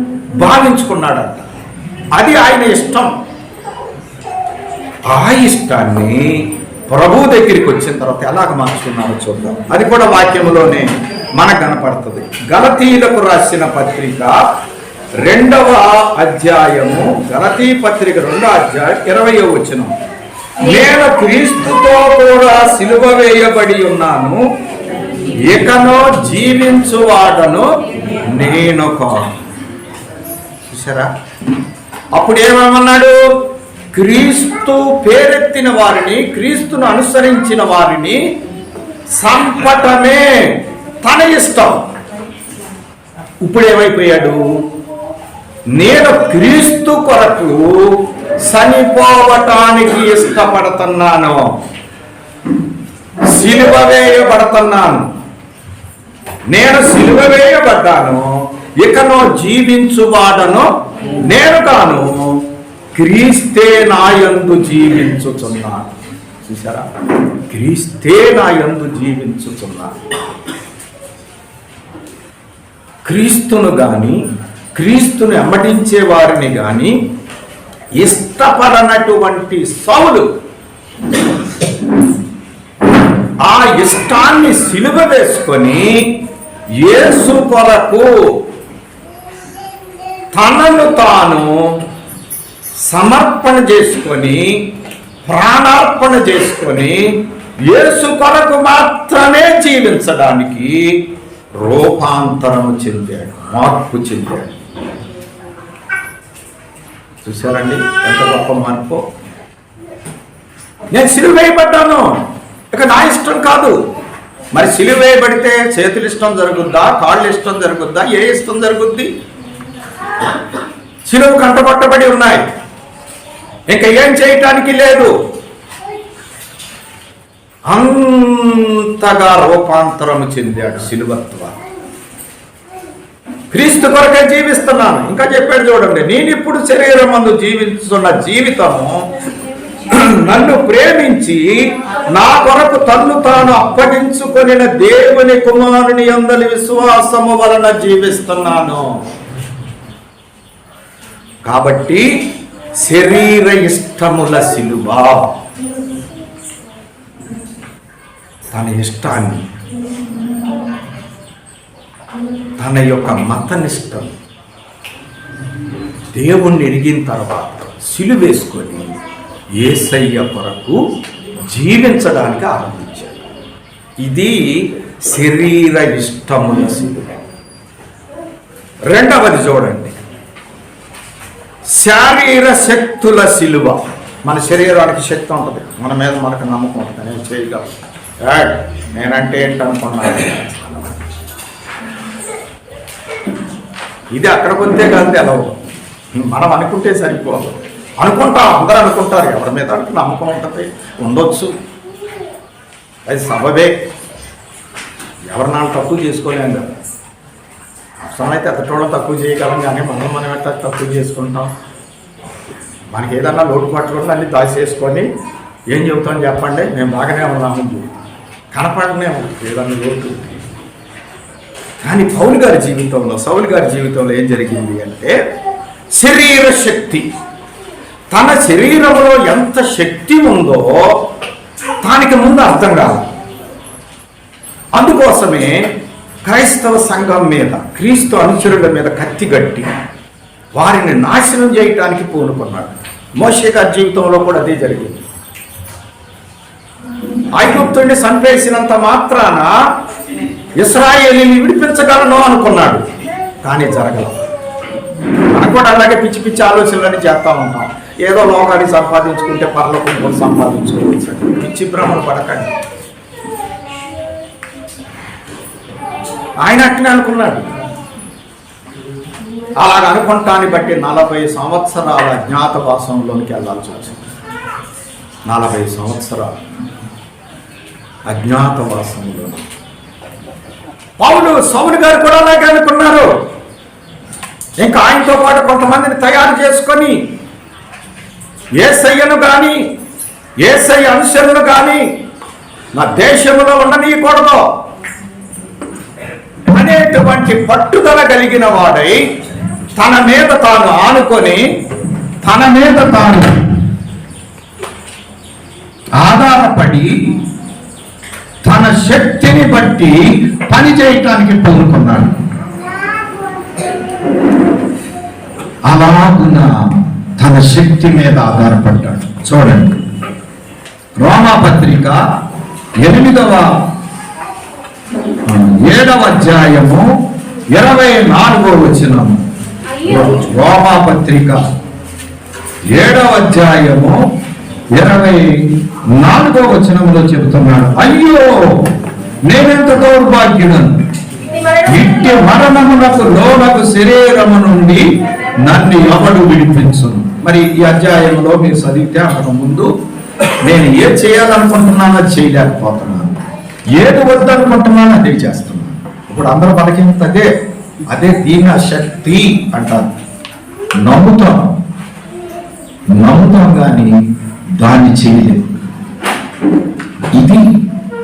భావించుకున్నాడంట. అది ఆయన ఇష్టం. ఆ ఇష్టాన్ని ప్రభు దగ్గరికి వచ్చిన తర్వాత ఎలాగ మార్చుకున్నారో చూద్దాం. అది కూడా వాక్యములోనే మనకు కనపడుతుంది. గలతీయులకు రాసిన పత్రిక 2వ అధ్యాయము, గలతీ పత్రిక 2వ అధ్యాయం 20వ వచనం. నేను క్రీస్తుతో కూడా సిలువ వేయబడి ఉన్నాను, ఇకను జీవించువాడను నేను కాను. చూసారా? అప్పుడు ఏమన్నాడు? క్రీస్తు పేరెత్తిన వారిని, క్రీస్తును అనుసరించిన వారిని సంపటమే తన ఇష్టం. ఇప్పుడు ఏమైపోయాడు? నేను క్రీస్తు కొరకు చనిపోవటానికి ఇష్టపడుతున్నాను, సిలువ వేయబడుతున్నాను. నేను సిలువ వేయబడ్డాను, ఇకను జీవించువాడను నేను కాను, క్రీస్తే నాయందు జీవించుచున్నాను. చూసారా? క్రీస్తే నాయందు జీవించుచున్నాను. క్రీస్తును గాని క్రీస్తును వెంబడించే వారిని గాని ఇష్టపడనటువంటి సౌలు ఆ ఇష్టాన్ని సిలువ వేసుకొని యేసు కొరకు తనను తాను సమర్పణ చేసుకొని, ప్రాణార్పణ చేసుకొని యేసు కొరకు మాత్రమే జీవించడానికి రూపాంతరము చెందాడు, మార్పు చెందాడు. చూసారండి ఎంత గొప్ప మార్పు? నేను సిలువ వేయబడ్డాను, ఇక నా ఇష్టం కాదు. మరి సిలువ వేయబడితే చేతులు ఇష్టం జరుగుద్దా, కాళ్ళు ఇష్టం జరుగుద్దా, ఏ ఇష్టం జరుగుద్ది? సిలువ కంటపట్టబడి ఉన్నాయి, ఇంకా ఏం చేయటానికి లేదు. అంతగా రూపాంతరము చెందాడు సిలువత్వ. క్రీస్తు కొరకే జీవిస్తున్నాను. ఇంకా చెప్పాడు చూడండి, నేను ఇప్పుడు శరీరం మందు జీవిస్తున్న జీవితము నన్ను ప్రేమించి నా కొరకు తన్ను తాను అప్పగించుకొని దేవుని కుమారుని యందలి విశ్వాసము వలన జీవిస్తున్నాను. కాబట్టి శరీర ఇష్టముల సిలువ, తన ఇష్టాన్ని, తన యొక్క మతనిష్టం దేవుణ్ణి ఎరిగిన తర్వాత సిలువేసుకొని యేసయ్య కొరకు జీవించడానికి ఆరంభించాడు. ఇది శరీర ఇష్టముల సిలువ. రెండవది చూడండి, శారీర శక్తుల సిలువ. మన శరీరానికి శక్తి ఉంటుంది, మన మీద మనకు నమ్మకం ఉంటుంది, నేను చేయగలను, నేనంటే ఏంటనుకున్నాను. ఇది అక్కడ పొందే కాదు, ఎలా మనం అనుకుంటే సరిపోదు. అనుకుంటాం, అందరూ అనుకుంటారు, ఎవరి మీద అంటే నమ్మకం ఉంటుంది, ఉండొచ్చు, అది సబబే. ఎవరినాళ్ళు తక్కువ చేసుకోలేం కదా. అవసరమైతే ఎత్తటోళ్ళు తక్కువ చేయగలం, కానీ మనం ఎట్లా తక్కువ చేసుకుంటాం. మనకి ఏదన్నా లోటుపాట్లు కూడా అన్ని దాచేసుకొని ఏం చెబుతాం చెప్పండి, మేము బాగానే ఉన్నాము, కనపడనే ఏదన్నా లోటు. కానీ పౌలు గారి జీవితంలో, సౌలు గారి జీవితంలో ఏం జరిగింది అంటే, శరీర శక్తి, తన శరీరంలో ఎంత శక్తి ఉందో దానికి ముందు అర్థం కాదు. అందుకోసమే క్రైస్తవ సంఘం మీద, క్రీస్తు అనుచరుల మీద కత్తి గట్టి వారిని నాశనం చేయటానికి పూనుకున్నాడు. మోషే గారి జీవితంలో కూడా అదే జరిగింది. ఐగుప్తుడిని చంపేసినంత మాత్రాన ఇశ్రాయేలీని విడిపించగలను అనుకున్నాడు, కానీ జరగలేదు. మనం కూడా అలాగే పిచ్చి పిచ్చి ఆలోచనలని చేస్తూ ఉంటాం. ఏదో లోకాన్ని సంపాదించుకుంటే పరలోకం కూడా సంపాదించుకోవచ్చు. పిచ్చి భ్రమలు పడకండి. ఆయన అట్నే అనుకున్నాడు. అలాగ అనుకుంటాన్ని బట్టి 40 సంవత్సరాల అజ్ఞాతవాసంలోనికి వెళ్ళాల్సి వచ్చింది. 40 సంవత్సరాలు అజ్ఞాతవాసంలో సౌలు గారు కూడా అలాగే అనుకున్నారు. ఇంకా ఆయనతో పాటు కొంతమందిని తయారు చేసుకొని యేసయ్యను కానీ యేసయ్య అనుసరులను కానీ నా దేశంలో ఉండనీయకూడదు అనేటువంటి పట్టుదల కలిగిన వాడై తన మీద తాను ఆనుకొని తన మీద తాను ఆధారపడి తన శక్తిని బట్టి పని చేయటానికి పూనుకున్నాడు. అలాగున తన శక్తి మీద ఆధారపడ్డాడు. చూడండి, రోమాపత్రిక 7వ అధ్యాయము 24వ వచనము. రోమాపత్రిక 7వ అధ్యాయము 24వ వచనంలో చెబుతున్నాడు, అయ్యో నేనెంత దౌర్భాగ్యుడను, ఇట్టి మరణమునకు లోనకు శరీరము నుండి నన్ను ఎవడు విడిపించును. మరి ఈ అధ్యాయంలో మీరు చదివితే అంతకు ముందు నేను ఏది చేయాలనుకుంటున్నానో చేయలేకపోతున్నాను, ఏది వద్దనుకుంటున్నానో అదే చేస్తున్నాను. ఇప్పుడు అందరూ పలికినంత అదే దీన శక్తి అంటారు. నమ్ముతాం కానీ దాన్ని చేయలేదు. ఇది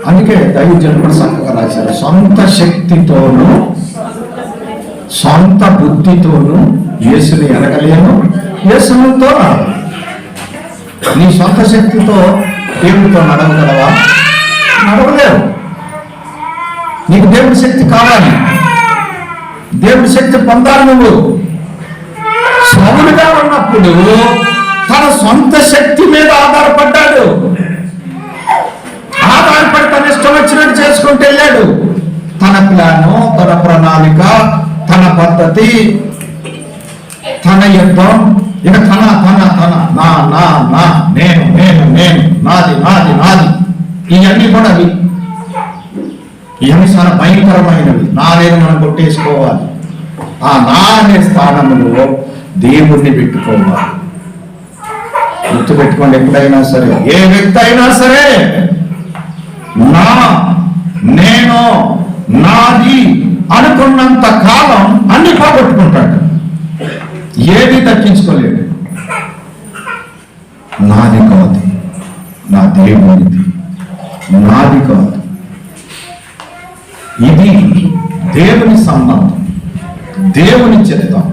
అందుకే దైవజనుడు చక్కగా రాశారు, సొంత శక్తితోనూ సొంత బుద్ధితోనూ యేసుని ఎరగలేను, యేసునితో నీ సొంత శక్తితో దేవుడితో నడవగలవా? నడవలేవు. నీకు దేవుడి శక్తి కావాలి, దేవుడి శక్తి పొందాలి. నువ్వు సౌలుగా ఉన్నప్పుడు తన సొంత శక్తి మీద ఆధారపడ్డాడు. ఆధారపడి తన ఇష్టం వచ్చినట్టు చేసుకుంటూ వెళ్ళాడు. తన ప్లాను, తన ప్రణాళిక, తన పద్ధతి, తన యుద్ధం, ఇక తన తన తన నా నా నా నేను నేను నేను నాది నాది నాది, ఇవన్నీ కూడా ఇవన్నీ చాలా భయంకరమైనవి. నాదేని మనం కొట్టేసుకోవాలి. ఆ నా అనే స్థానంలో దేవుణ్ణి పెట్టుకోవాలి. గుర్తు పెట్టుకోండి, ఎప్పుడైనా సరే ఏ వ్యక్తి అయినా సరే నా నేను నాది అనుకున్నంత కాలం అన్ని పోగొట్టుకుంటాడు, ఏది దక్కించుకోలేడు. నాది కాదు, నా దేవునిది, నాది కాదు. ఇది దేవుని సంబంధం, దేవుని చిత్తం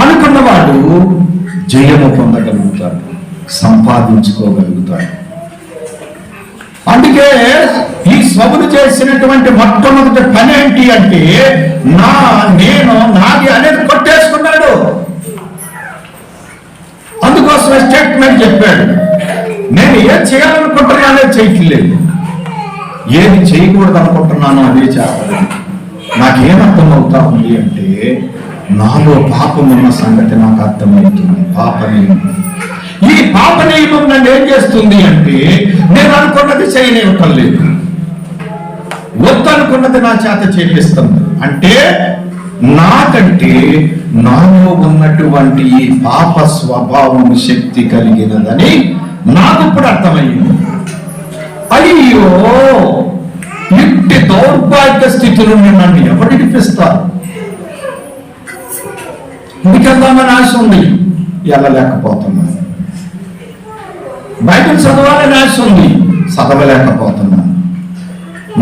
అనుకున్నవాడు జయము పొందగలుగుతాడు, సంపాదించుకోగలుగుతాడు. అందుకే ఈ సౌలు చేసినటువంటి మొట్టమొదటి పని ఏంటి అంటే నేను నాది అనేది కొట్టేసుకున్నాడు. అందుకోసమే స్టేట్మెంట్ చెప్పాడు, నేను ఏం చేయాలనుకుంటున్నానో చేయట్లేదు, ఏది చేయకూడదు అనుకుంటున్నానో అదే చేస్తాను. నాకేమర్థం అవుతా ఉంది అంటే నాలో పాపం ఉన్న సంగతి నాకు అర్థమవుతుంది. పాప నియమం, ఈ పాప నియమం నన్ను ఏం చేస్తుంది అంటే నేను అనుకున్నది చేయనివ్వటం లేదు, వద్దనుకున్నది నా చేత చేపిస్తుంది. అంటే నాకంటే నాలో ఉన్నటువంటి ఈ పాప స్వభావం శక్తి కలిగినదని నాకు ఇప్పుడు అర్థమయ్యింది. అయ్యో, ఇంటి దౌర్భాగ్య స్థితిలో నన్ను ఎవరు విడిపిస్తారు? ఇంటికెళ్దామని ఆశ ఉంది, వెళ్ళలేకపోతున్నాను. బైబిల్ చదవాలని ఆశ ఉంది, చదవలేకపోతున్నాను.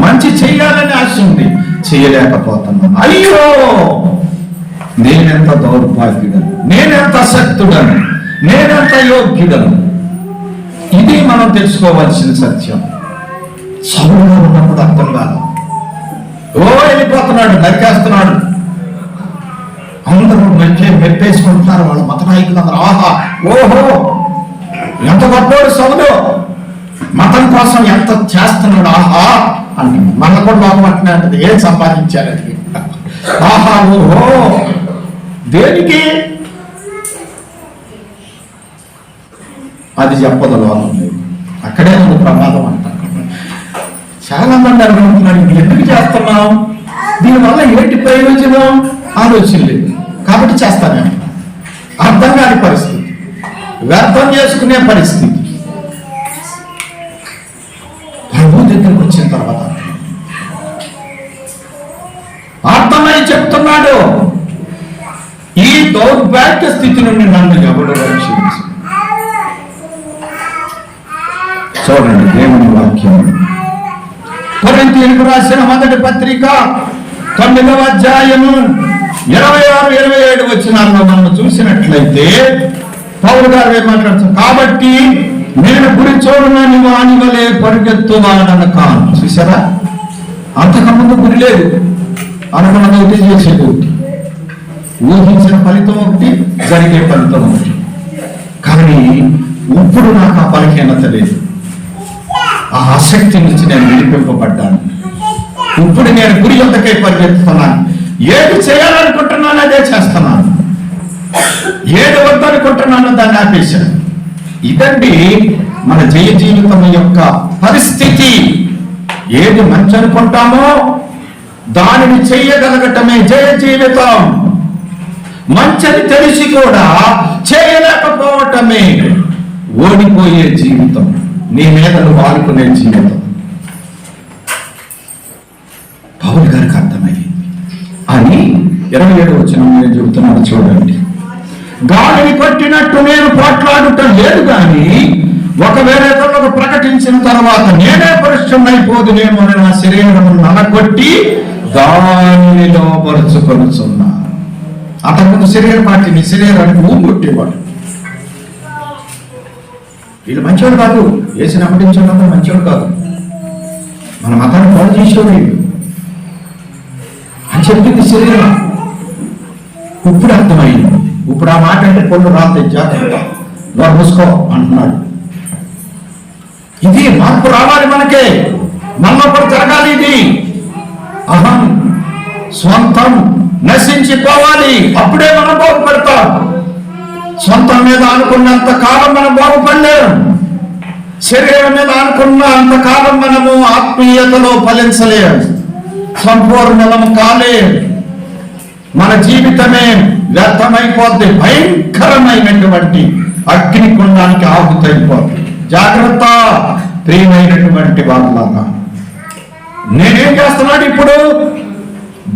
మంచి చేయాలని ఆశ ఉంది, చేయలేకపోతున్నాను. అయ్యో, నేనెంత దౌర్భాగ్యుడను, నేనెంత అసక్తుడను, నేనెంత యోగ్యుడను. ఇది మనం తెలుసుకోవాల్సిన సత్యం. సౌలుగా ఉన్నప్పుడు అర్థం కాదు. వెళ్ళిపోతున్నాడు, నరికేస్తున్నాడు. అందరూ మెప్పేసుకుంటున్నారు, వాళ్ళ మత నాయకులు అందరూ. ఆహా, ఓహో, ఎంత గొప్పవాడు సౌలు, మతం కోసం ఎంత చేస్తున్నాడు, ఆహా అంటున్నాడు. మన కూడా లోకం అంటున్నా అంటది, ఏం సంపాదించారని. ఆహా ఓహో, దేనికి అది చెప్పదు లోకం. అక్కడే ఉంది ప్రమాదం అంటారు. చాలా మంది అనుకుంటున్నారు, ఇది ఎందుకు చేస్తున్నాం, దీనివల్ల ఏంటి ప్రయోజనం, ఆలోచన లేదు కాబట్టి చేస్తానే. అర్థం కాని పరిస్థితి, వ్యర్థం చేసుకునే పరిస్థితి. ప్రభు దగ్గరికి వచ్చిన తర్వాత అర్థమై చెప్తున్నాడు, ఈ దౌర్భాగ్య స్థితి నుండి నన్ను ఎవడు రక్షించు. చూడండి దేవుని వాక్యం, కొరింథీయులకు రాసిన మొదటి పత్రిక 9వ అధ్యాయము 26-27 వచనాల్లో మనం చూసినట్లయితే పౌలు గారు ఏమాట్లాడుతున్నారు, కాబట్టి నేను గురి చూడనని వాని వలె పరిగెత్తువాడన కాను. చూసారా, అంతకుముందు గురి లేదు, అనుకున్నది ఒకటి, చేసేది ఒకటి, ఊహించిన ఫలితం ఒకటి, జరిగే ఫలితం ఒకటి. కానీ ఇప్పుడు నాకు ఆ బలహీనత లేదు, ఆ ఆసక్తి నుంచి నేను విడిపింపబడ్డాను. ఇప్పుడు నేను గురి యొద్దకై పరిగెత్తుతున్నాను. ఏది చేయాలనుకుంటున్నాను అదే చేస్తున్నాను, ఏది వద్దనుకుంటున్నానో దాన్ని ఆపేశాను. ఇదండి మన జయ జీవితం యొక్క పరిస్థితి. ఏది మంచి అనుకుంటామో దానిని చేయగలగటమే జయ జీవితం. మంచని తెలిసి కూడా చేయలేకపోవటమే ఓడిపోయే జీవితం, నీ మీద నువ్వు ఆడుకునే జీవితం. పౌలు గారికి అర్థమైంది అని 27 వచనం నేను చెబుతున్నాను చూడండి. గాలిని కొట్టినట్టు నేను పోట్లాడటం లేదు, కానీ ఒకవేళ ఇతరులకు ప్రకటించిన తర్వాత నేనే పరిశుద్ధమైపోదునేమో నా శరీరం నలగొట్టి దానిని లోపరుచుకొనుచున్నా. అంతకుముందు శరీరం పార్టీ నీ శరీరానికి ఊరు కొట్టేవాడు. వీళ్ళు మంచివాడు కాదు, వేసి నమ్మటించడం మంచివాడు కాదు, మన మతాన్ని పాడు చేసేవాడు అని చెప్పింది శరీరం. ఇప్పుడు అర్థమైంది, ఇప్పుడు ఆ మాట అంటే పొల్లు రాత్రి జాగ్రత్త నోరు మూసుకో అంటున్నాడు. ఇది మార్పు రావాలి మనకే, మనలో కూడా జరగాలి. ఇది అహం స్వంతం నశించిపోవాలి, అప్పుడే మనం బాగుపడతాం. సొంతం మీద అనుకున్నంత కాలం మనం బాగుపడలేము, శరీరం మీద అనుకున్నంత కాలం మనము ఆత్మీయతలో ఫలించలేము, సంపూర్ణము కాలేము. మన జీవితమే వ్యర్థమైపోద్ది, భయంకరమైనటువంటి అగ్నికుండానికి ఆహుతైపోద్ది. జాగ్రత్త ప్రియమైనటువంటి వాళ్ళ, నేనేం చేస్తున్నాడు ఇప్పుడు,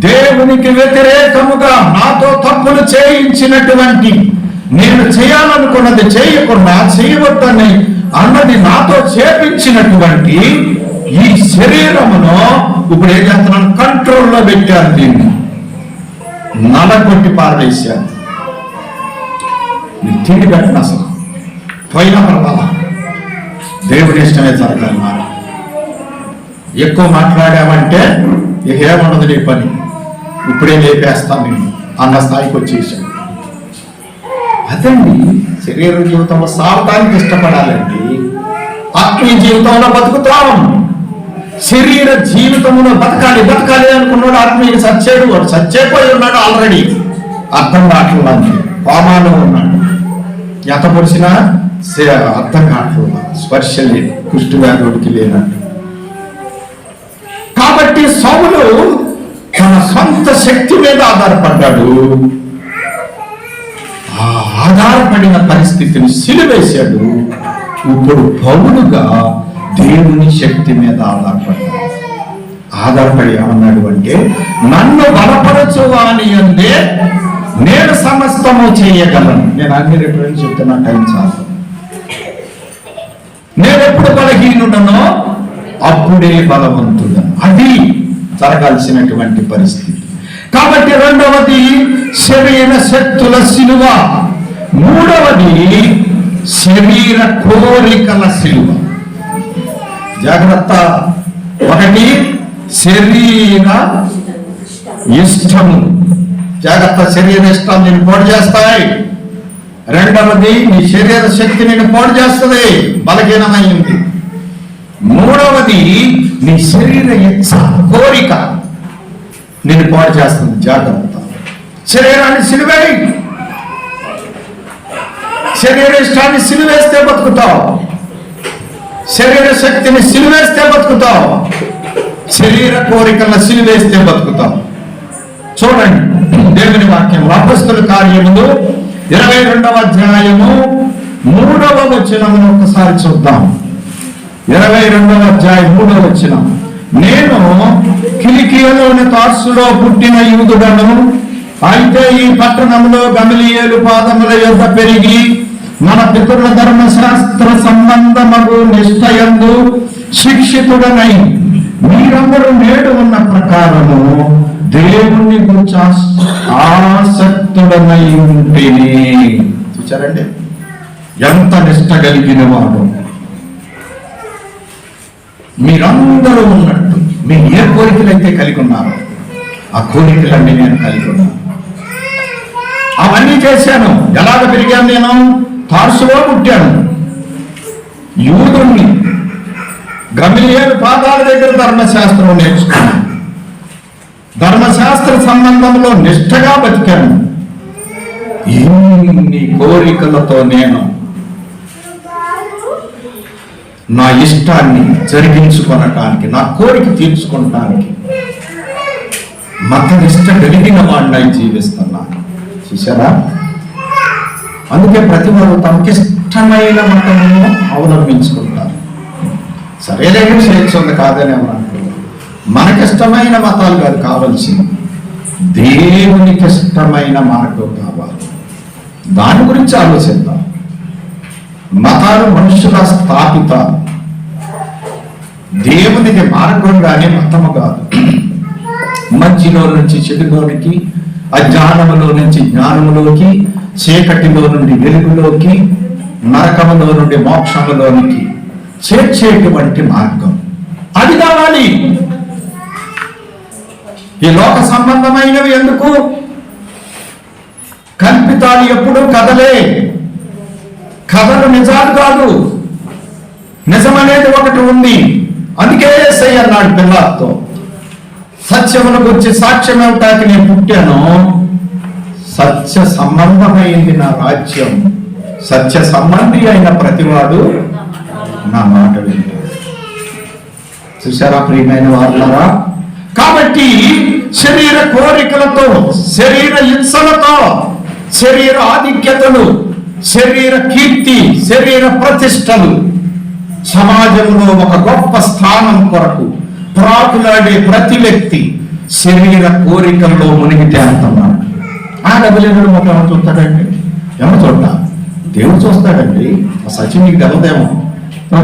దేవునికి వ్యతిరేకముగా నాతో తప్పులు చేయించినటువంటి, నేను చేయాలనుకున్నది చేయకుండా చేయవద్దని అన్నది నాతో చేపించినటువంటి ఈ శరీరమును ఇప్పుడు ఏం చేస్తున్నాను, కంట్రోల్లో పెట్టారు, దీన్ని నలగొట్టి పారవేశాను. నీ తిండి పెట్టిన అసలు పోయినా పర్వాలా, దేవుడి ఇష్టమే జరగాలి. మాట ఎక్కువ మాట్లాడామంటే ఇక ఏమన్నది నీ పని, ఇప్పుడే లేపేస్తాను నేను అన్న స్థాయికి వచ్చేసాను. అదండి శరీర జీవితంలో సాగటానికి ఇష్టపడాలండి, ఆత్మీయ జీవితంలో బతుకుతాం. శరీర జీవితంలో బతకాలి అనుకున్నాడు, ఆత్మీయ సచ్చేడు, వాడు సచ్చేపోయి ఉన్నాడు ఆల్రెడీ, అర్థం కావట్లేదు, కోమాలో ఉన్నాడు. ఎంత పొడిచినా అర్థం కావట్లేదు, స్పర్శ లేదు, కుష్ఠవ్యాధుడికి లేనట్టు. కాబట్టి సౌలు తన సొంత శక్తి మీద ఆధారపడ్డాడు. ఆ ఆధారపడిన పరిస్థితిని సిలువేశాడు. ఇప్పుడు పౌలుగా దేవుని శక్తి మీద ఆధారపడి ఏమన్నాడు అంటే, నన్ను బలపరచువాని అందే నేను సమస్తము చేయగలను. నేను అన్ని రిఫరెన్స్ చెప్తున్నా, టైం చాలు. నేను ఎప్పుడు బలహీనుడనో అప్పుడే బలవంతుడను, అది జరగాల్సినటువంటి పరిస్థితి. కాబట్టి రెండవది శరీర శక్తుల సిలువ, మూడవది శరీర కోరికల సిలువ. జాగ్రత్త, ఒకటి శరీర ఇష్టము, జాగ్రత్త, శరీర ఇష్టం నేను పాడు చేస్తాయి. రెండవది నీ శరీర శక్తి నేను పాడు చేస్తుంది, బలహీనమైంది. మూడవది నీ శరీర ఇచ్చ, కోరిక నేను పాడు చేస్తుంది. జాగ్రత్త. శరీరాన్ని సిలువేయి. శరీర ఇష్టాన్ని సిలువేస్తే బతుకుతావు. శరీర శక్తిని సిలువేస్తే బతుకుతావు. శరీర కోరికలను సిలువేస్తే బతుకుతావు. చూడండి దేవుని వాక్యం అపొస్తలుల కార్యములు 22వ అధ్యాయము 3వ వచనమును ఒకసారి చూద్దాం. 22వ అధ్యాయం 3వ వచనం. నేను కిలికియలోని తార్సులో పుట్టిన యూదుడను, అయితే ఈ పట్టణంలో గమలీయేలు పాదముల యొద్ద పెరిగి మన పితరుల ధర్మశాస్త్ర సంబంధమగు నిష్ఠయందు శిక్షితుడనై మీరందరూ నేడు ఉన్న ప్రకారము దేవుణ్ణి గురించి ఆసక్తుడనై ఉంటేనే. చూచారండి ఎంత నిష్ఠ కలిగిన వాడు. మీరందరూ ఉన్నట్టు మీరు ఏ కోరికలైతే కలిగి ఉన్నారో ఆ కోరికలన్నీ నేను కలిగి ఉన్నాను. అవన్నీ చేశాను. ఎలాగ పెరిగాను? నేను తార్సులో పుట్టాను, యూదుణ్ణి, గమలీయేలు పాదాల దగ్గర ధర్మశాస్త్రం నేర్చుకున్నాను, ధర్మశాస్త్ర సంబంధంలో నిష్ఠగా బతికాను. ఇన్ని కోరికలతో నేను నా ఇష్టాన్ని జరిగించుకొనటానికి, నా కోరిక తీర్చుకోవటానికి మత నిష్ట కలిగిన వాడినై జీవిస్తున్నాను. చూసారా? అందుకే ప్రతి వారు తమకిష్టమైన మతమును అవలంబించుకుంటారు. సరైన స్వేచ్ఛ ఉంది కాదని ఎవరు అంటున్నారు. మనకిష్టమైన మతాలు కాదు కావాల్సింది, దేవునికి ఇష్టమైన మార్గం కావాలి. దాని గురించి ఆలోచిద్దాం. మతాలు మనుషుల స్థాపిత, దేవునికి మార్గం కానీ మతము కాదు. మంచిలో నుంచి చెడులోనికి, అజ్ఞానములో నుంచి జ్ఞానములోకి, చీకటిలో నుండి వెలుగులోకి, నరకములో నుండి మోక్షములోనికి చేర్చేటువంటి మార్గం అది కావాలి. ఈ లోక సంబంధమైనవి ఎందుకు? కల్పితాలు ఎప్పుడు కథలే, కథలు నిజాలు కాదు. నిజమనేది ఒకటి ఉంది. అందుకే యేసయ్య అన్నాడు పిలాతుతో, సత్యమును గురించి సాక్ష్యం ఇవ్వటానికి నేను పుట్టాను. సత్య సంబంధమైంది నా రాజ్యం. సత్య సంబంధి అయిన ప్రతివాడు నా మాట వింటాడు. చూసారా ప్రియమైన వాళ్ళారా? కాబట్టి శరీర కోరికలతో, శరీర ఇచ్చలతో, శరీర ఆధిక్యతలు, శరీర కీర్తి, శరీర ప్రతిష్టలు, సమాజంలో ఒక గొప్ప స్థానం కొరకు ప్రాకులాడే ప్రతి వ్యక్తి శరీర కోరికల్లో మునిగితే అంటున్నాడు. ఆ డబ్బులేడు ఒక ఎవరు చూస్తాడండి? ఎవరు చూడటా? దేవుడు చూస్తాడండి. ఆ సచిన్ నీకు తెలదేమో,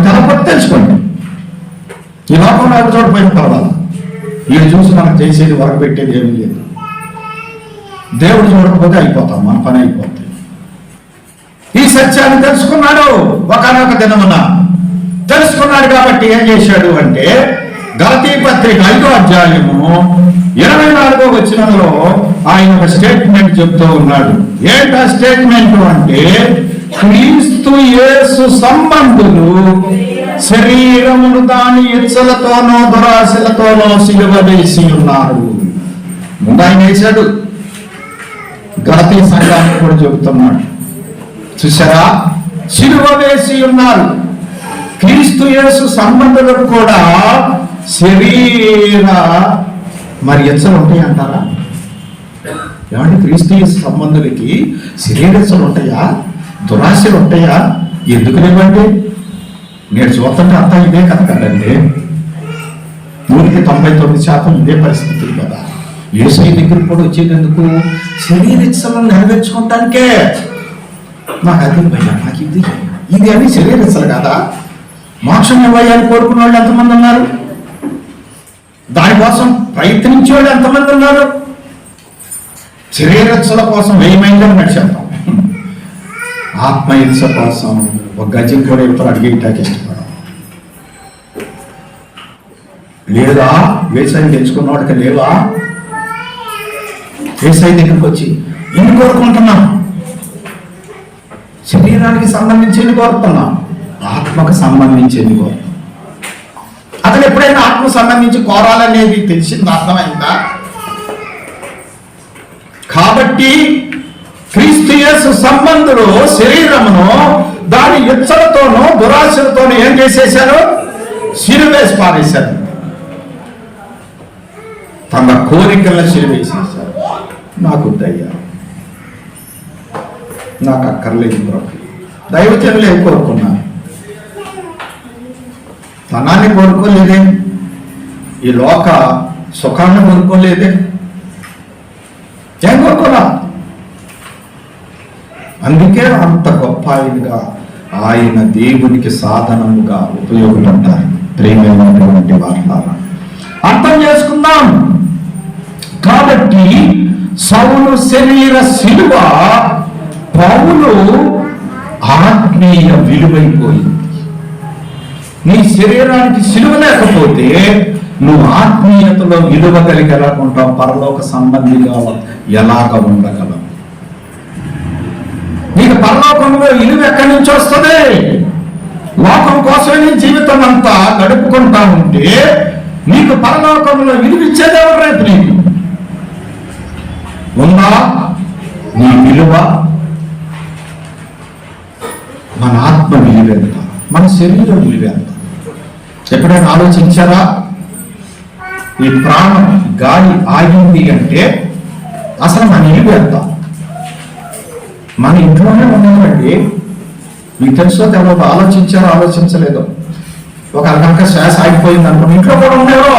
తెలపట్టి తెలుసుకోండి. ఈ లోకంలో ఎవరు చూడపోయిన పర్వాలా, వీళ్ళు చూసి మనకు చేసేది వరకు పెట్టేది ఏమీ లేదు. దేవుడు చూడకపోతే అయిపోతాం, మన పని అయిపోతుంది. ఈ సత్యాన్ని తెలుసుకున్నాడు. ఒకనొక దినమున తెలుసుకున్నాడు కాబట్టి ఏం చేశాడు అంటే, గలతీ పత్రిక 5వ అధ్యాయము 24వ వచనంలో ఆయన ఒక స్టేట్మెంట్ చెప్తూ ఉన్నాడు. ఏంటా స్టేట్మెంట్ అంటే, క్రీస్తు యేసు సంబంధులు శరీరమును దాని ఇచ్చలతోనో దురాశలతోనో సిలువ వేసి ఉన్నారు. ముందు ఆయన వేశాడు, గలతీ సంఘాన్ని కూడా చెబుతున్నాడు. చూసారా? సిలువ వేసి ఉన్నారు. క్రీస్తు యేసు సంబంధులకు కూడా శరీర మరి ఇచ్చలు ఉంటాయి అంటారా? ఏమంటే క్రీస్తు యేసు సంబంధులకి శరీర ఇచ్చలు ఉంటాయా? దురాశలు ఉంటాయా? ఎందుకు లేవండి? నేను చూస్తుంటే అంతా ఇదే కథ కదండి. 99% ఇదే పరిస్థితులు కదా. యేసయ్య దగ్గర కూడా వచ్చేందుకు శరీర ఇచ్చలను నెరవేర్చుకోవటానికే. నాకు అది భయం, నాకు ఇది అని శరీర ఇచ్చలు కదా. మోక్షం ఇవ్వాలని కోరుకున్న వాళ్ళు ఎంతమంది ఉన్నారు? దానికోసం ప్రయత్నించే వాళ్ళు ఎంతమంది ఉన్నారు? శరీరత్సల కోసం 1000 మైళ్ళు నడిచేద్దాం. ఆత్మహింస కోసం ఒక గజం కూడా ఇతరు అడిగేటానికి ఇష్టపడడం లేదా? వేసాయి తెచ్చుకున్న వాడికి లేవా? వేసాయి దగ్గరికి వచ్చి ఎన్ని కోరుకుంటున్నాం? శరీరానికి సంబంధించి ఎన్ని కోరుతున్నాం? ఆత్మకు సంబంధించి ఎన్ని కోరుతున్నాం? అతను ఎప్పుడైనా ఆత్మ సంబంధించి కోరాలనేది తెలిసింది, అర్థమైందా? కాబట్టి క్రీస్తు యేసు సంబంధులు శరీరమును దాని ఇచ్చలతోనూ దురాశలతోనూ ఏం చేసేశారు? సిలువేసి పారేశారు. తమ కోరికలను సిలువేసేశారు. నాకు దయ్యా, నాకు అక్కర్లేదు ప్రభు. దైవజనులు ఏం కోరుకున్నారు? ధనాన్ని కోరుకోలేదే, ఈ లోక సుఖాన్ని కోరుకోలేదే, ఏం కోరుకున్నా? అందుకే అంత గొప్ప ఆయనగా ఆయన దేవునికి సాధనముగా ఉపయోగపడ్డారు. ప్రేమైనటువంటి వారులారా, అర్థం చేసుకుందాం. కాబట్టి సౌలు శరీర శిలువ పౌలు ఆత్మీయ విలువైపోయింది. నీ శరీరానికి శిలువ లేకపోతే నువ్వు ఆత్మీయతలో విలువ కలిగి ఎలా ఉంటావు? పరలోక సంబంధిగా ఎలాగ ఉండగలవు? నీకు పరలోకంలో విలువ ఎక్కడి నుంచి వస్తుంది? లోకం కోసమే జీవితం అంతా గడుపుకుంటా ఉంటే నీకు పరలోకంలో విలువ ఇచ్చేది ఎవరు? రేపు నీకు ఉందా నీ విలువ? మన ఆత్మ విలువ ఎంత? మన శరీరం విలువ ఎంత? ఎప్పుడైనా ఆలోచించారా? ఈ ప్రాణం గాలి ఆగింది అంటే అసలు మన విలువ ఎంత? మన ఇంట్లోనే ఉన్నామండి. మీకు తెలుసో తెలియదు, ఆలోచించారో ఆలోచించలేదో. ఒక అరగంట శ్వాస ఆగిపోయింది అనుకోండి, ఇంట్లో కూడా ఉండేవో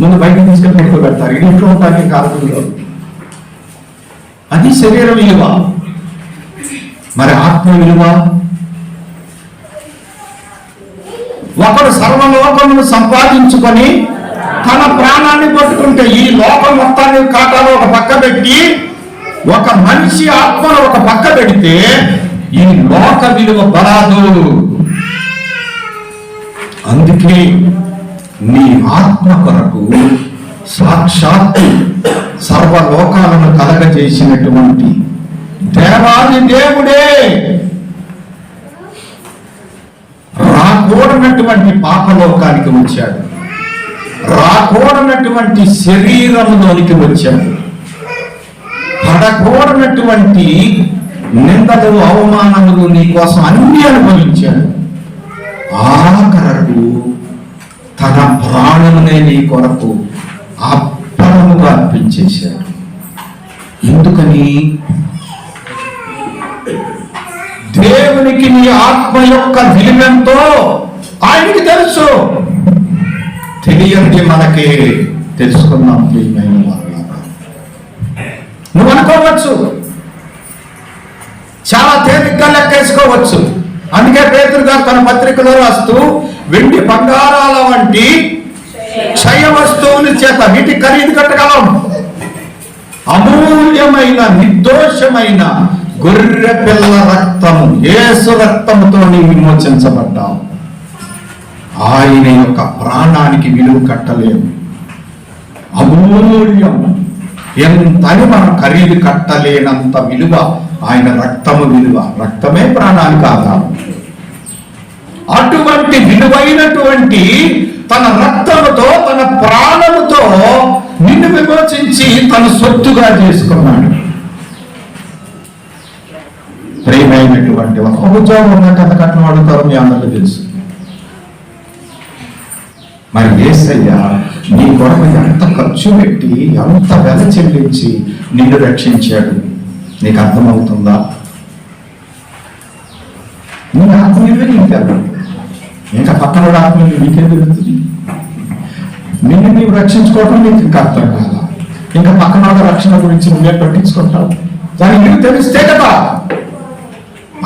ముందు బయటకు తీసుకెళ్ళి పెట్టుకో పెడతారు. ఇది ఇంట్లో ఉంటానికి కారణంలో అది శరీర విలువ. మరి ఆత్మ విలువ? ఒకడు సర్వలోకమును సంపాదించుకొని తన ప్రాణాన్ని పట్టుకుంటే, ఈ లోకం మొత్తాన్ని కాటాలో ఒక పక్క పెట్టి ఒక మనిషి ఆత్మను ఒక పక్క పెడితే ఈ లోక విలువ బరాదు. అందుకే నీ ఆత్మ కొరకు సాక్షాత్తు సర్వలోకాలను కలగజేసినటువంటి దేవాది దేవుడే రాకూడనటువంటి పాపలోకానికి వచ్చాడు. రాకూడనటువంటి శరీరంలోనికి వచ్చాడు. పడకూడనటువంటి నిందలు అవమానములు నీ కోసం అన్ని అనుభవించాడు. ఆఖరకు తన ప్రాణమునే నీ కొరకు అప్పడముగా అర్పించేశాడు. ఎందుకని? దేవునికి నీ ఆత్మ యొక్క విలువెంతో ఆయనకి తెలుసు. తెలియంది మనకి తెలుసుకున్నాం. ప్రియమైన వారులారా, నువ్వు అనుకోవచ్చు, చాలా తేలిగ్గా లెక్కేసుకోవచ్చు. అందుకే పేతురు గారు తన పత్రికలో రాస్తూ, వెండి బంగారాల వంటి క్షయ వస్తువుల చేత వీటి ఖరీదు కట్టగలం, అమూల్యమైన నిర్దోషమైన గొర్రె పిల్ల రక్తము, యేసు రక్తముతో నీవు విమోచించబడ్డావు. ఆయన యొక్క ప్రాణానికి విలువ కట్టలేము. అమూల్యం, ఎంతని మనం ఖరీదు కట్టలేనంత విలువ ఆయన రక్తము విలువ. రక్తమే ప్రాణానికి ఆధారం. అటువంటి విలువైనటువంటి తన రక్తముతో తన ప్రాణముతో నిన్ను విమోచించి తన సొత్తుగా చేసుకున్నాడు. ప్రియమైనటువంటి ఒక ఉద్యోగం ఉన్నట్టు ఎంత కట్నం అడుగుతారో మీ అందరికీ తెలుసు. మరి యేసయ్య నీ కొరకు ఎంత ఖర్చు పెట్టి ఎంత వెల చెల్లించి నిన్ను రక్షించాడు. నీకు అర్థమవుతుందా? నీ ఆత్మీయమే నీకు తెలియదు, ఇంకా పక్కన ఆత్మీయ నీకేం తెలుస్తుంది? నిన్ను నీవు రక్షించుకోవడం నీకు ఇంకా అర్థం కాదా? ఇంకా పక్కన రక్షణ గురించి నువ్వే పట్టించుకుంటావు. దాని నిలువు తెలిస్తే కదా,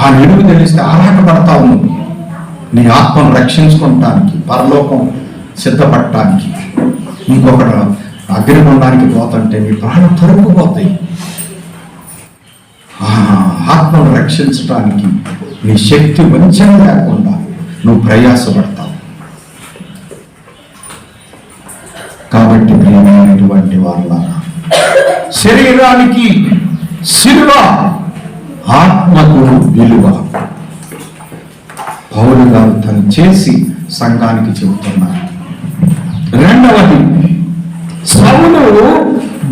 ఆ నిలువు తెలిస్తే ఆరాటపడతావు నువ్వు నీ ఆత్మను రక్షించుకోవటానికి, పరలోకం సిద్ధపడటానికి. ఇంకొకటి అగ్నిగుండానికి పోతుంటే నీ ప్రాణం తరుపుపోతాయి. ఆత్మను రక్షించడానికి నీ శక్తి వంచన లేకుండా నువ్వు ప్రయాసపడతావు. కాబట్టి ప్రియమైనటువంటి వాళ్ళ శరీరానికి శిలువ, ఆత్మకు విలువ. పౌలు గారు తను చేసి సంఘానికి చెబుతున్నారు. రెండవది, సౌలు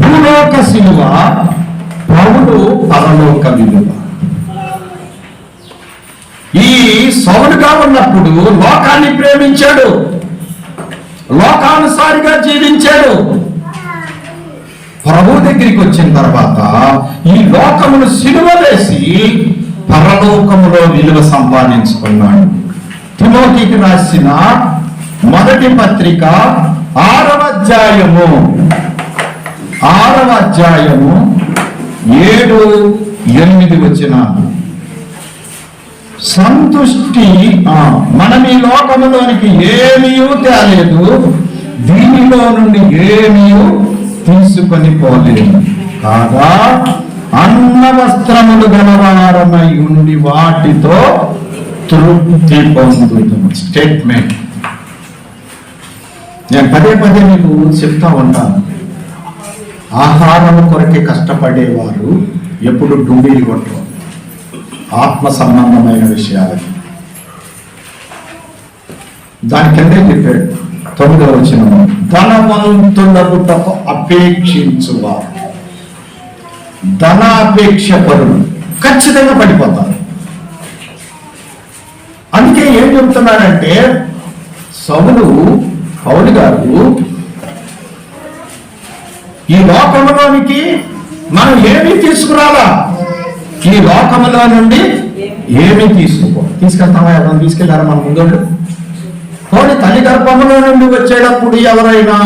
భూలోక శిలువ, పౌలు పరలోక విలువ. ఈ సౌలుగా ఉన్నప్పుడు లోకాన్ని ప్రేమించాడు, లోకానుసారిగా జీవించాడు. ప్రభు దగ్గరికి వచ్చిన తర్వాత ఈ లోకమును సిలువ వేసి పరలోకములో విలువ సంపాదించుకున్నాడు. తిమోతికి రాసిన మొదటి పత్రిక 6వ అధ్యాయము 7-8 వచనాలు. సంతుష్టి, మనం ఈ లోకములోనికి ఏమీ తేలేదు, దీనిలో నుండి ఏమీ తీసుకొని పోలేదు కాగా అన్న వస్త్రములు గలవారమై ఉండి వాటితో తృప్తి పొందుతాం. స్టేట్మెంట్ నేను పదే పదే మీకు చెప్తా ఉంటాను. ఆహారం కొరకే కష్టపడేవారు ఎప్పుడు డుంబీలు కొట్టరు. ఆత్మ సంబంధమైన విషయాలకి దాని కిందే చెప్పాడు 9వ వచనము, ధనవంతులకు అపేక్షించువారు, ధనాపేక్ష పరులు ఖచ్చితంగా పడిపోతారు. అందుకే ఏం చెప్తున్నాడంటే పౌలు గారు ఈ లోకంలోనికి మనం ఏమీ తీసుకురాలా, ఈ లోకములో నుండి ఏమీ తీసుకెళ్తామా? ఎవరైనా తీసుకెళ్లారా మన ముందు? పోనీ తల్లి గర్భంలో నుండి వచ్చేటప్పుడు ఎవరైనా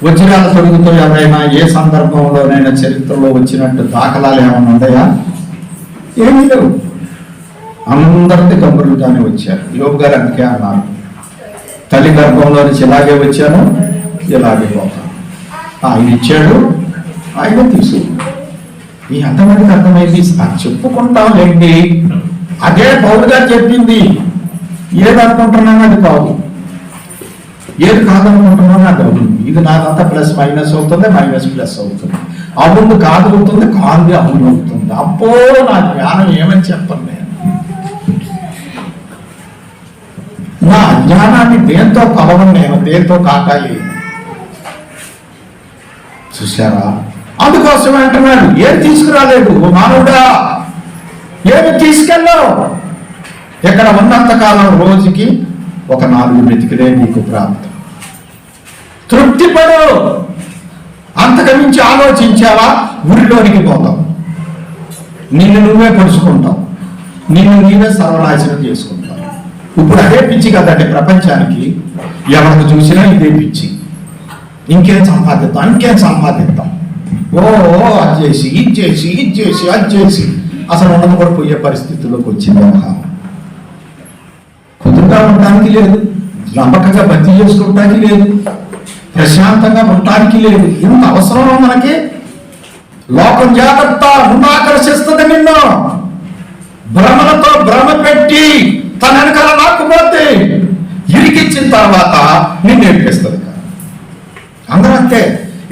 వజ్రాల తొడుగుతో ఎవరైనా ఏ సందర్భంలోనైనా చరిత్రలో వచ్చినట్టు దాఖలాలు ఏమైనా ఉన్నాయా? ఏమీ లేవు. అందరిది కబుర్లుగానే వచ్చారు. యోబు గారు అందుకే అన్నారు, తల్లి గర్భంలో నుంచి ఇలాగే వచ్చాను, ఇలాగే పోతాను. ఆయన ఇచ్చాడు, ఆయన తీసుకున్నాడు. ఈ ఎంతమందికి అర్థమైంది? చెప్పుకుంటాంలేండి, అదే పౌలు గారు చెప్పింది. ఏది అనుకుంటున్నాను అది కాదు, ఏది కాదనుకుంటున్నాను అది అవుతుంది. ఇది నాకంతా ప్లస్ మైనస్ అవుతుంది, మైనస్ ప్లస్ అవుతుంది. అవును కాదు అవుతుంది, కాదు అవును అవుతుంది. అప్పో నా జ్ఞానం ఏమని చెప్పను నేను. నా జ్ఞానాన్ని దేంతో కొలవను నేను, దేంతో కాకాలి. చూశారా? అందుకోసం అంటున్నాడు, ఏం తీసుకురాలేదు ఓ మానవుడా, ఏమి తీసుకెళ్ళావు? ఇక్కడ ఉన్నంతకాలం రోజుకి ఒక 4 మెతుకులే నీకు ప్రాప్తం. తృప్తిపడు. అంతకుమించి ఆలోచించావా ఊరిలోనికి పోతావు, నిన్ను నువ్వే పొడుచుకుంటావు, నిన్ను నీవే సర్వనాశనం చేసుకుంటావు. ఇప్పుడు అదే పిచ్చి కదండి ప్రపంచానికి. ఎవరికి చూసినా ఇదే పిచ్చి. ఇంకేం సంపాదిద్దాం, ఓ అది చేసి ఇది చేసి అది చేసి అసలు ఉన్నది కూడా పోయే పరిస్థితుల్లోకి వచ్చింది. వ్యవహారం కుదురుగా ఉండడానికి లేదు, నమ్మకంగా భర్తీ చేసుకోవడానికి లేదు, ప్రశాంతంగా ఉండటానికి లేదు. ఇంత అవసరం మనకి. లోకం జాగ్రత్త, ముందు ఆకర్షిస్తుంది నిన్ను. భ్రమలతో భ్రమ పెట్టి తన వెనకాల లాక్కుపోతే ఇరికిచ్చిన తర్వాత నిన్ను ఏడిపిస్తుంది. అందరూ అంతే,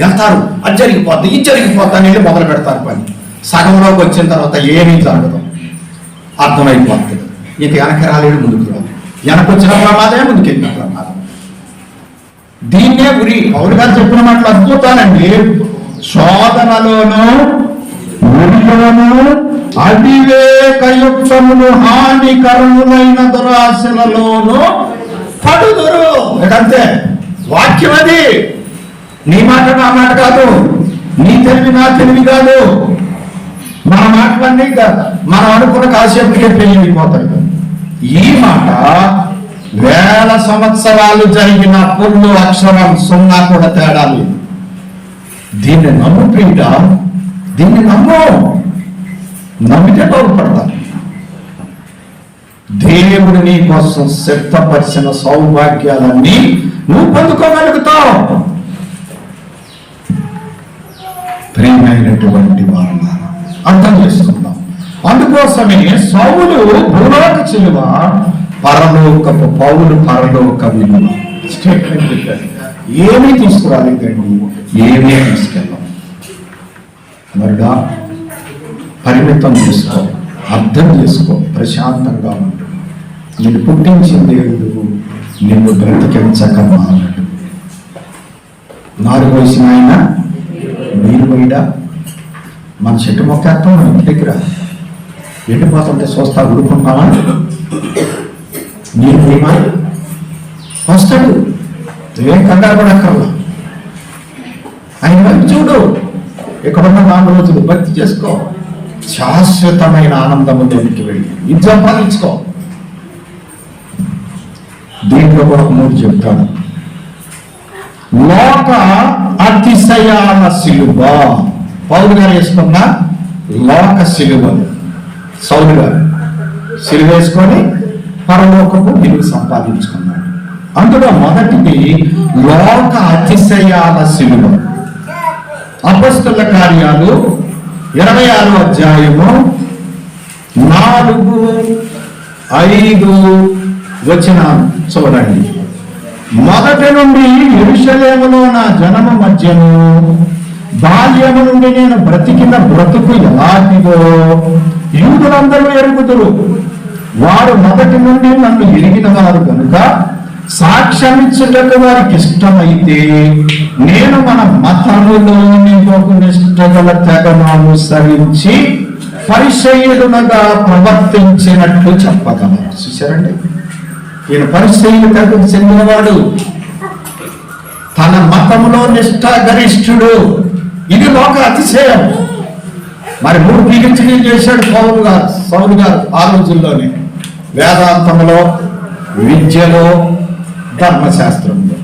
వెళ్తారు, అది జరిగిపోద్ది ఇది జరిగిపోద్ది అని మొదలు పెడతారు పని. సగంలోకి వచ్చిన తర్వాత ఏమీ జరగదు, అర్థమైపోతుంది. ఇక వెనక రాలేడు, ముందుకు రాదు. వెనక వచ్చిన ప్రమాదమే, ముందుకు వెళ్ళిన ప్రమాదం. దీన్నే గురి పౌలు గారు చెప్పిన మాటలు అద్భుతాలండి. శోధనలోను ఉరిలోను అవివేకయుక్తములు హానికరములైన దురాశలలోను పడుదురు. అంతే వాక్యం. అది నీ మాట నా మాట కాదు, నీ తెలివి నా తెలివి కాదు. మన మాటలన్నీ మనం అనుకున్న కాసేపుకే పెళ్ళిపోతాయి. ఈ మాట 1000 సంవత్సరాలు జరిగిన పుల్లు అక్షరం 0 కూడా తేడా లేదు. దీన్ని నమ్ము ప్రియుడ, దీన్ని నమ్మితే బాగుపడతాను. దేవుడు నీ కోసం సిద్ధపరిచిన సౌభాగ్యాలన్నీ నువ్వు పొందుకోగలుగుతావు. ప్రియమైనటువంటి వారు అర్థం చేసుకుందాం. అందుకోసమే సౌలు భూలోక విలువ, పరలోకపు పౌలు పరలోక విలువ. స్టేట్మెంట్ పెట్టారు. ఏమీ తీసుకురాలేదండి, ఏమీ తీసుకెళ్ళాం. మరుడా పరిమితం చేసుకో, అర్థం చేసుకో, ప్రశాంతంగా ఉంటుంది. నిన్ను పుట్టించిన దేవుడు నిన్ను బ్రతికించక మానడు. నారు పోసిన ఆయన నీరు పోయిడా? మన చెట్టు మొక్క అర్థం మన ఇంటి దగ్గర ఎండిపోతుంటే చూస్తా ఊరుకుంటామా? నీరు పోయినా వస్తాడు, ఏం కంగారు పడక్కర్లా. ఆయన వైపు చూడు, ఎక్కడున్న 4 రోజులు భక్తి చేసుకో, శాశ్వతమైన ఆనందము దేవునికి వెళ్ళి ఇది సంపాదించుకో. దీంట్లో కూడా 3 చెప్తాను. లోక అతిశయాల సిలువ, పౌలు గారు వేసుకున్న లోక సిలువ. సౌలు గారు సిలువ వేసుకొని పరలోకపు విలువ సంపాదించుకున్నాడు. అందులో మొదటిది లోక అతిశయాల సిలువ. అపొస్తలుల కార్యాలు 26వ అధ్యాయము 4-5 వచనాలు చూడండి. మొదటి నుండి యెరూషలేములో నా జనమ మధ్యను బాల్యము నుండి నేను బ్రతికిన బ్రతుకు ఎలాంటిదో యూదులందరూ ఎరుగుదురు. వారు మొదటి నుండి నన్ను ఎరిగిన వారు కనుక సాక్ష్యమిచ్చుటకు వారికి ఇష్టమైతే నేను మన మతములోని ఒక నిష్ఠగల తెగను అనుసరించి పరిసయ్యులుగా ప్రవర్తించినట్లు చెప్పగలను. చూశారండి, ఈయన పరిసయ్యులు తెగకు చెందినవాడు, తన మతములో నిష్ఠాగరిష్ఠుడు. ఇది లోక అతిశయం. మరి 3 PhD చేశాడు సౌలు గారు ఆ రోజుల్లోనే, వేదాంతంలో, విద్యలో, ధర్మశాస్త్రంలో.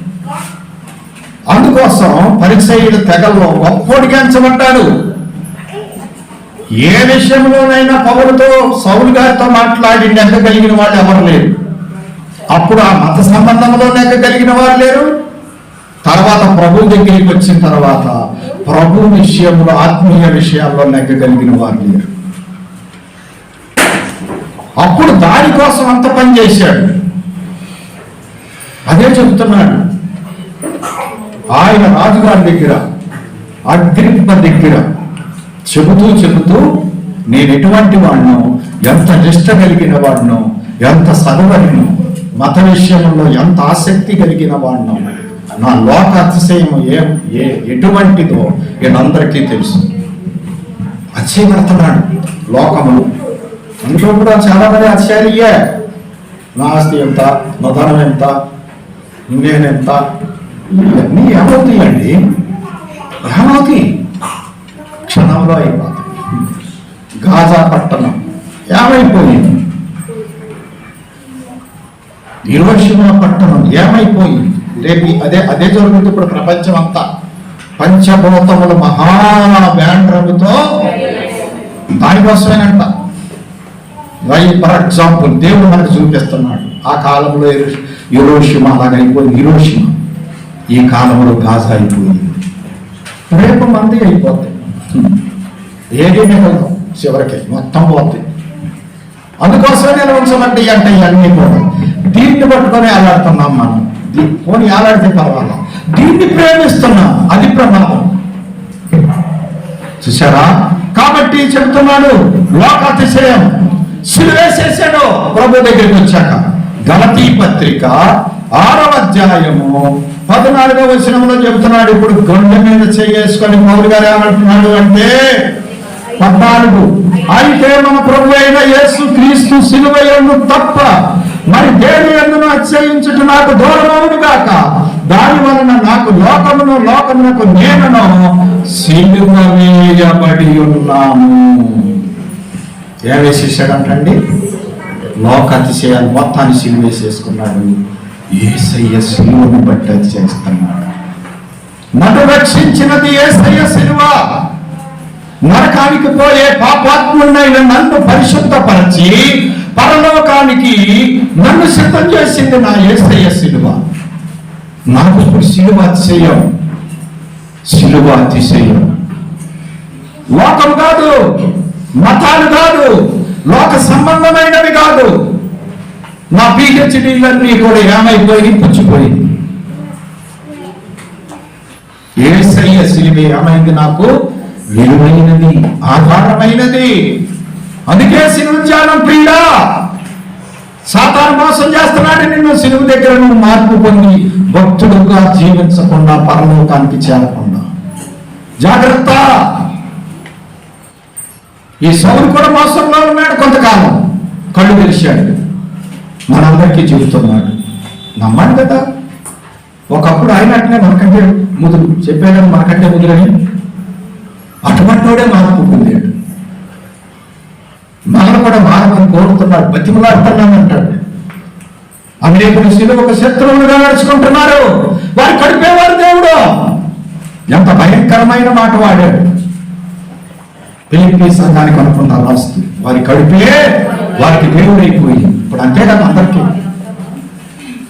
అందుకోసం పరిసయ్యుల తెగల్లో గొప్పోడిగా ఎంచబడ్డాడు. ఏ విషయంలోనైనా పౌలుతో సౌలు గారితో మాట్లాడి నెగ్గగలిగిన వాళ్ళు ఎవరు లేరు. అప్పుడు ఆ మత సంబంధంలో నెగ్గగలిగిన వారు లేరు. తర్వాత ప్రభు దగ్గరికి వచ్చిన తర్వాత ప్రభు విషయంలో, ఆత్మీయ విషయాల్లో నెగ్గగలిగిన వారు లేరు. అప్పుడు దానికోసం అంత పని చేశాడు. అదే చెబుతున్నాడు. ఆయన రాజుగారి దగ్గర, అగ్రిప్ప దగ్గర చెబుతూ నేను ఎటువంటి వాడినో, ఎంత నిష్ట కలిగిన వాడినో, ఎంత చదవడినో, మత విషయంలో ఎంత ఆసక్తి కలిగిన వాడినో, నా లోక అతిశయం ఎటువంటిదో వీళ్ళందరికీ తెలుసు. అతిశయపడుతున్నాడు లోకములు. అందులో కూడా చాలా మంది అతిశయాలయ్యే. నా ఆస్తి ఎంత, నా ధనం ఎంత, నేనెంత, ఇవన్నీ ఏమవుతాయండి? ఏమవుతాయి? క్షణంలో అయిపోతాయి. గాజా పట్టణం ఏమైపోయింది? హిరోషిమా పట్టణం ఏమైపోయింది? రేపు అదే జరుగుతుంది ఇప్పుడు ప్రపంచం అంతా. పంచభూతముల మహావేంద్రముతో దానికోసమేనంట. ఫర్ ఎగ్జాంపుల్ దేవుడు మనకు చూపిస్తున్నాడు. ఆ కాలంలో హిరోషిమా అలాగైపోయింది. హిరోషిమా ఈ కాలంలో గాజా అయిపోయింది. రేపు మంది అయిపోతాయి. ఏది మిగలదు, చివరికి మొత్తం పోతాయి. అందుకోసమే నేను ఉంచమంటే అంటే ఇవన్నీ కూడా దీన్ని పట్టుకొని ఆలాడుతున్నాం మనం. పోనీ ఆలాడితే పర్వాలా, దీన్ని ప్రేమిస్తున్నాం, అది ప్రమాదం. చూసారా? కాబట్టి చెబుతున్నాడు లోకాతిశయం. సిలువేసేసాడు ప్రభు దగ్గరికి వచ్చాక. గలతీ పత్రిక 6వ అధ్యాయము 14వ వచనంలో చెబుతున్నాడు. ఇప్పుడు గుండె మీద చేసుకొని పౌలు గారు ఏమంటున్నాడు అంటే 14, అయితే మన ప్రభు అయిన యేసు క్రీస్తు సిలువ యందు తప్ప మరి దేని యందును అతిశయించుట నాకు దూరమవును గాక. దాని వలన నాకు లోకమునకు నేనును సిలువ వేయబడి ఉన్నాము. ఏమేసేసాడంటండి? లోక అతిశయాలు మొత్తాన్ని సిలువ వేసేసుకున్నాడు. యేసయ్య సిలువను బట్టి అతిశయిస్తున్నాడు. నన్ను రక్షించినది యేసయ్య సిలువ. నరకానికి పోయే పాపాత్ముడైన నన్ను పరిశుద్ధపరచి పరలోకానికి నన్ను సిద్ధం చేసింది నా యేసయ్య సిలువ. నాకు ఇప్పుడు సిలువ అతిశయం. సిలువ అతిశయం. లోకం కాదు, మతాలు కాదు, లోక సంబంధమైనవి కాదు. నా PhDలన్నీ కూడా ఏమైపోయి పుచ్చిపోయింది. యేసయ్య సిలువే ఏమైంది? నాకు విలువైనది, ఆధారమైనది. అందుకే సిలువ ధ్యానం ప్రియుడా, సాతాను మోసం చేస్తున్నాడు నిన్ను. సిలువ దగ్గర నువ్వు మార్పు పొంది భక్తుడుగా జీవించకుండా పరలోకానికి చేరకుండా జాగ్రత్త. ఈ సౌలు కూడా మోసంలో ఉన్నాడు కొంతకాలం, కళ్ళు తెరిచాడు, మనందరికీ చెబుతున్నాడు. నమ్మండి కదా. ఒకప్పుడు ఆయన అట్లనే మనకంటే ముదురు చెప్పాడని, మనకంటే ముదురని అటువంటివాడే మార్పు పొందాడు. మనం కూడా మారమని కోరుతున్నాడు, బతిమలాడుతున్నాను అంటాడు. అనేకులు సిలువకు శత్రువులుగా నడుచుకుంటున్నారు, వారు కడిపేవారు దేవుడు. ఎంత భయంకరమైన మాట వాడాడు. ఫిలిప్పీ సంఘానికి అనుకున్న రాస్తూ వారి కడిపే వారికి దేవుడైపోయి. ఇప్పుడు అంతే కదా, అందరికీ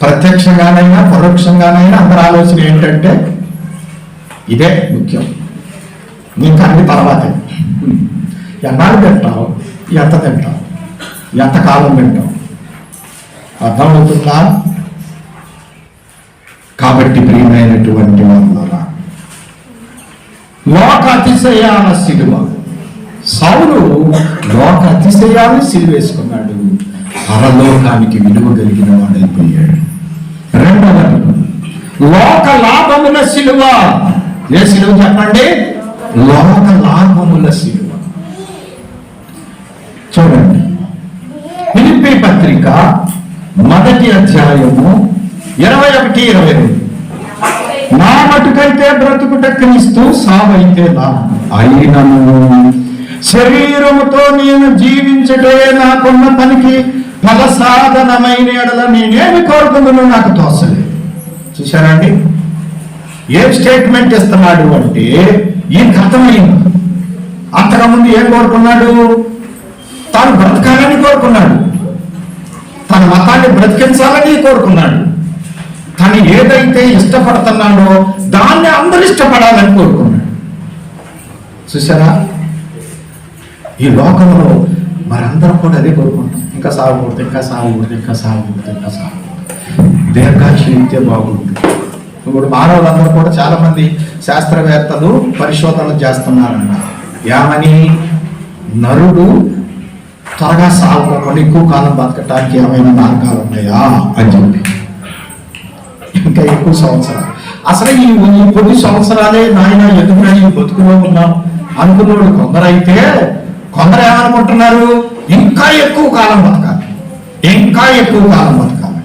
ప్రత్యక్షంగానైనా పరోక్షంగానైనా అందరి ఆలోచన ఏంటంటే ఇదే ముఖ్యం, ఇంకా అన్ని తర్వాతే. ఎన్నాళ్ళు తింటావు, ఎంత తింటావు, ఎంతకాలం తింటావు, అర్థమవుతుందా? కాబట్టి ప్రియమైనటువంటి వాళ్ళ లోక అతిశయాల సిలువ, సౌలు లోక అతిశయాన్ని సిలువేసుకున్నాడు, పరలోకానికి విలువ కలిగిన వాడైపోయాడు. రెండవది లోక లాభముల సిలువ. ఏ సిలువ చెప్పండి? లోక లాభముల సిలువ. చూడండి, ఫిలిప్పీ పత్రిక 1వ అధ్యాయము 21-22. నా మటుకైతే బ్రతుకుట క్రీస్తు, సావైతే లాభం. అయినను శరీరముతో నేను జీవించటే నాకున్న పనికి ఫలసాధనమైన ఎడల నేనేమి కోరుకుందును నాకు తోసలేదు. చూశారండి, ఏం స్టేట్మెంట్ ఇస్తున్నాడు అంటే ఈయనకు అర్థమైంది. అంతకుముందు ఏం కోరుకున్నాడు? తాను బ్రతకాలని కోరుకున్నాడు, తన మతాన్ని బ్రతికించాలని కోరుకున్నాడు, తను ఏదైతే ఇష్టపడుతున్నాడో దాన్ని అందరూ ఇష్టపడాలని కోరుకున్నాడు. చూసారా, ఈ లోకంలో మనందరం కూడా అదే కోరుకుంటాం. ఇంకా సాగకూడదు, ఇంకా సాగకూడదు, ఇంకా సాగకూడదు, ఇంకా సాగకూడదు, దీర్ఘాయుష్ ఇస్తే బాగుంటుంది. ఇప్పుడు మానవులందరూ కూడా చాలా మంది శాస్త్రవేత్తలు పరిశోధనలు చేస్తున్నారన్న, ఏమని? నరుడు త్వరగా సాగకుండా ఎక్కువ కాలం బతకటానికి ఏమైనా మార్గాలు ఉన్నాయా అని చెప్పి, ఇంకా ఎక్కువ సంవత్సరాలు, అసలు ఈ కొన్ని సంవత్సరాలే నాయన ఎదుగురాయి బతుకులో ఉన్నాం అనుకున్నాడు కొందరైతే. కొందరు ఏమనుకుంటున్నారు? ఇంకా ఎక్కువ కాలం బతకాలి, ఇంకా ఎక్కువ కాలం బతకాలి.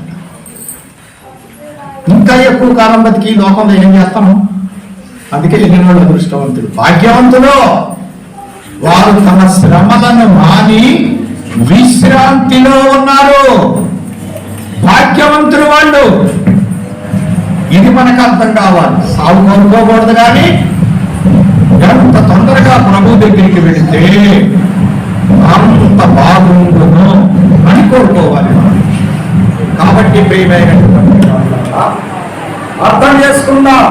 ఇంకా ఎక్కువ కాలం బతికి లోకంలో ఏం చేస్తాము? అందుకే ఎన్ని వాళ్ళు అదృష్టవంతులు, భాగ్యవంతులు. వారు తమ శ్రమలను మాని విశ్రాంతిలో ఉన్నారు. భాగ్యవంతులు వాళ్ళు. ఇది మనకు అర్థం కావాలి. సాగు కోరుకోకూడదు, కానీ ఎంత తొందరగా ప్రభు దగ్గరికి వెళితే అంత బాగుండును అని కోరుకోవాలి. కాబట్టి ప్రియమైనటువంటి అర్థం చేసుకుందాం.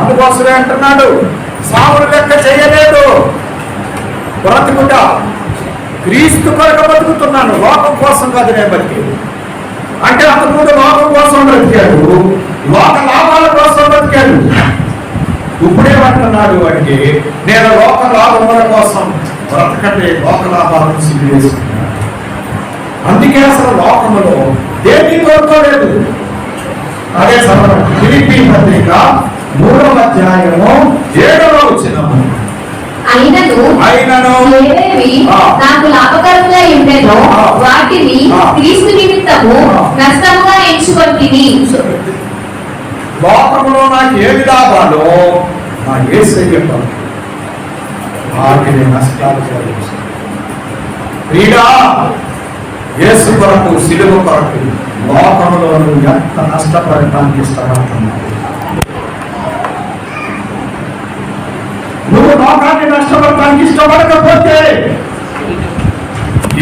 అందుకోసమే అంటున్నాడు, సావులు లెక్క చేయలేదు, బ్రతుకుట క్రీస్తు కొరకు బతుకుతున్నాను, లోకం కోసం కాదు నేను బతికేది. అంటే అంతకుముందు లోకం కోసం బ్రతికాడు, లోక లాభాల కోసం బ్రతికాడు. ఇప్పుడేమంటున్నాడు అంటే నేను లోక లాభముల కోసం బ్రతకటే, లోక లాభాలను సిద్ధిస్తున్నాడు. అందుకే అసలు లోకములో దేన్ని కోరుకోలేదు. అదే చదవండి, ఫిలిప్పీ పత్రిక 3వ అధ్యాయము 7వ వచనము. అయినను ఏవేవి నాకు లాభకరంగా ఉండేదో వాటిని క్రీస్తు నిమిత్తము నష్టముగా ఎంచుకొంటిని. లోకములో నాకు ఏమి లాభాలో నా యేసయ్య వాటిని నష్టాలు క్రీడా యేసు కొరకు, సిలువ కొరకు లోకంలో నువ్వు ఎంత నష్టపడటానికి ఇష్టపడుతున్నావు? నువ్వు లోకాన్ని నష్టపడటానికి ఇష్టపడకపోతే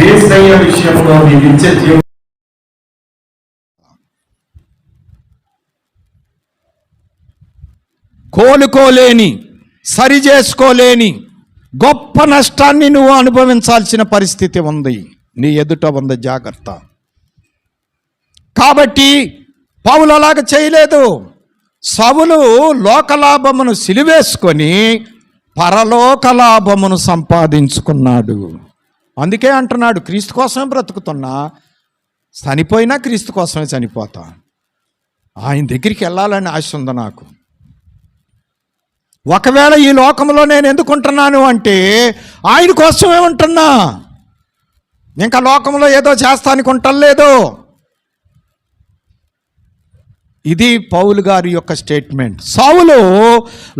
యేసయ్య విషయంలో నీకు ఇచ్చే జీవం కోలుకోలేని, సరి చేసుకోలేని గొప్ప నష్టాన్ని నువ్వు అనుభవించాల్సిన పరిస్థితి ఉంది, నీ ఎదుట ఉంది. జాగ్రత్త. కాబట్టి పౌలు అలాగ చేయలేదు. సౌలు లోకలాభమును సిలువేసుకొని పరలోక లాభమును సంపాదించుకున్నాడు. అందుకే అంటున్నాడు, క్రీస్తు కోసమే బ్రతుకుతున్నా, చనిపోయినా క్రీస్తు కోసమే చనిపోతా. ఆయన దగ్గరికి వెళ్ళాలని ఆశ ఉంది నాకు. ఒకవేళ ఈ లోకంలో నేను ఎందుకు ఉంటున్నాను అంటే ఆయన కోసమే ఉంటున్నా. ఇంకా లోకంలో ఏదో చేస్తానికి ఉండలేదు. ఇది పౌలు గారి యొక్క స్టేట్మెంట్. సౌలు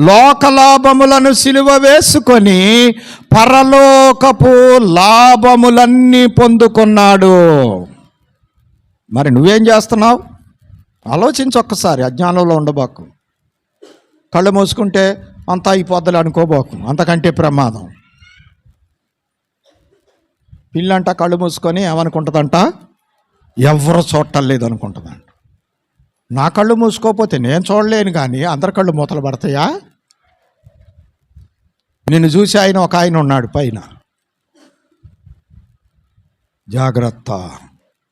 లోకలాభములను సిలువ వేసుకొని పరలోకపు లాభములన్నీ పొందుకున్నాడు. మరి నువ్వేం చేస్తున్నావు? ఆలోచించి ఒక్కసారి. అజ్ఞానంలో ఉండబాకు. కళ్ళు మూసుకుంటే అంతా అయిపోద్దులు అనుకోబాకు, అంతకంటే ప్రమాదం. పిల్లంట కళ్ళు మూసుకొని ఏమనుకుంటుందంట, ఎవరు చూడటం అనుకుంటుందంట. నా కళ్ళు మూసుకోకపోతే నేను చూడలేను, కానీ అందరి కళ్ళు మూతలు పడతాయా? నిన్ను చూసి ఒక ఆయన ఉన్నాడు పైన. జాగ్రత్త.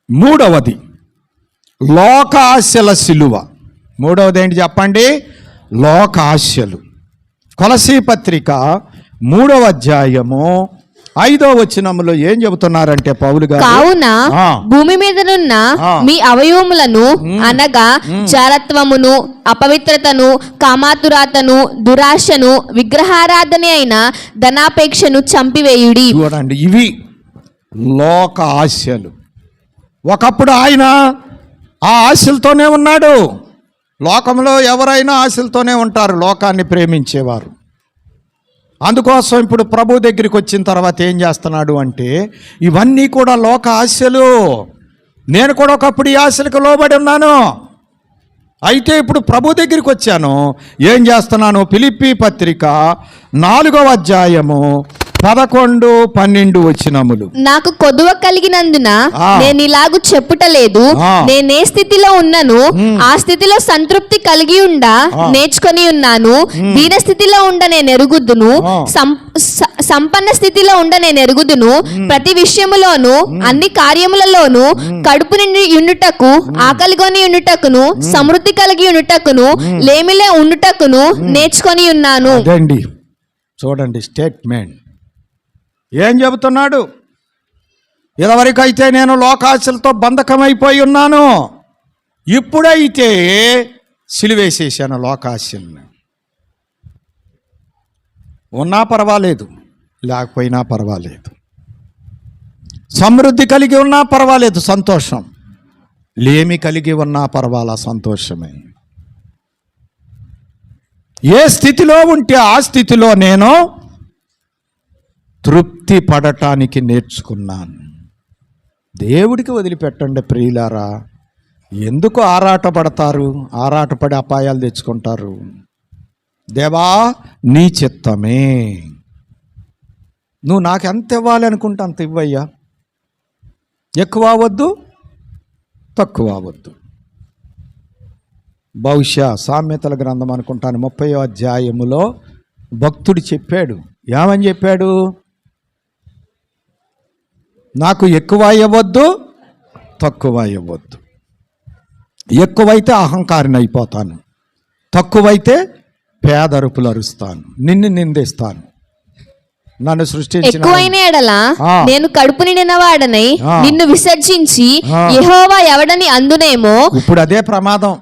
మూడవది లోక ఆశల సిలువ. మూడవది ఏంటి చెప్పండి? లోక ఆశలు. కొలసీ పత్రిక 3వ అధ్యాయము 5వ వచనములో ఏం చెబుతున్నారంటే పౌలు గారు, కావున భూమి మీదనున్న మీ అవయవములను అనగా జారత్వమును, అపవిత్రతను, కామాతురాతను, దురాశను, విగ్రహారాధన అయిన ధనాపేక్షను చంపివేయుడి. చూడండి, ఇవి లోక ఆశలు. ఒకప్పుడు ఆయన ఆ ఆశలతోనే ఉన్నాడు. లోకంలో ఎవరైనా ఆశలతోనే ఉంటారు, లోకాన్ని ప్రేమించేవారు. అందుకోసం ఇప్పుడు ప్రభు దగ్గరికి వచ్చిన తర్వాత ఏం చేస్తున్నాడు అంటే ఇవన్నీ కూడా లోక ఆశలు. నేను కూడా ఒకప్పుడు ఈ ఆశలకు లోబడి ఉన్నాను. అయితే ఇప్పుడు ప్రభు దగ్గరికి వచ్చాను. ఏం చేస్తున్నాను? ఫిలిప్పీ పత్రిక 4వ అధ్యాయము 11, 12 వచనములు. నాకు కొదువ కలిగినందున నేను ఇలాగు చెప్పుటలేదు, నేనే స్థితిలో ఉన్నను ఆ స్థితిలో సంతృప్తి కలిగి ఉండ నేర్చుకొని ఉన్నాను. దీన స్థితిలో ఉండ నేను ఎరుగుదును, సంపన్న స్థితిలో ఉండ నేను ఎరుగుదును. ప్రతి విషయములోను అన్ని కార్యములలోను కడుపు నిండి ఉండుటకు, ఆకలిగొని ఉండుటకును, సమృద్ధి కలిగి ఉండుటకును, లేమిలే ఉండుటకును నేర్చుకొని ఉన్నాను. చూడండి స్టేట్మెంట్ ఏం చెబుతున్నాడు. ఇదివరకైతే నేను లోకాశలతో బంధకమైపోయి ఉన్నాను, ఇప్పుడైతే సిలువేసేసాను లోకాశల్ని. ఉన్నా పర్వాలేదు, లేకపోయినా పర్వాలేదు, సమృద్ధి కలిగి ఉన్నా పర్వాలేదు సంతోషం, లేమి కలిగి ఉన్నా పర్వాలా సంతోషమే. ఏ స్థితిలో ఉంటే ఆ స్థితిలో నేను తృప్తి పడటానికి నేర్చుకున్నాను. దేవుడికి వదిలిపెట్టండి ప్రియులారా. ఎందుకు ఆరాటపడతారు? ఆరాటపడి అపాయాలు తెచ్చుకుంటారు. దేవా నీ చిత్తమే, నువ్వు నాకు ఎంత ఇవ్వాలి అనుకుంటే అంత ఇవ్వయ్యా. ఎక్కువ అవ్వద్దు, తక్కువ అవ్వద్దు. బహుశా సామెతల గ్రంథం అనుకుంటాను 30వ అధ్యాయములో భక్తుడు చెప్పాడు. ఏమని చెప్పాడు? నాకు ఎక్కువ ఇవ్వద్దు, తక్కువ ఇవ్వద్దు. ఎక్కువైతే అహంకారిని అయిపోతాను, తక్కువైతే పేదరుపులు అరుస్తాను, నిన్ను నిందిస్తాను. నన్ను సృష్టించిన ఎక్కువైన ఎడల నేను కడుపు నిండిన వాడనై నిన్ను విసర్జించి యెహోవా ఎవడని అందునేమో. ఇప్పుడు అదే ప్రమాదం.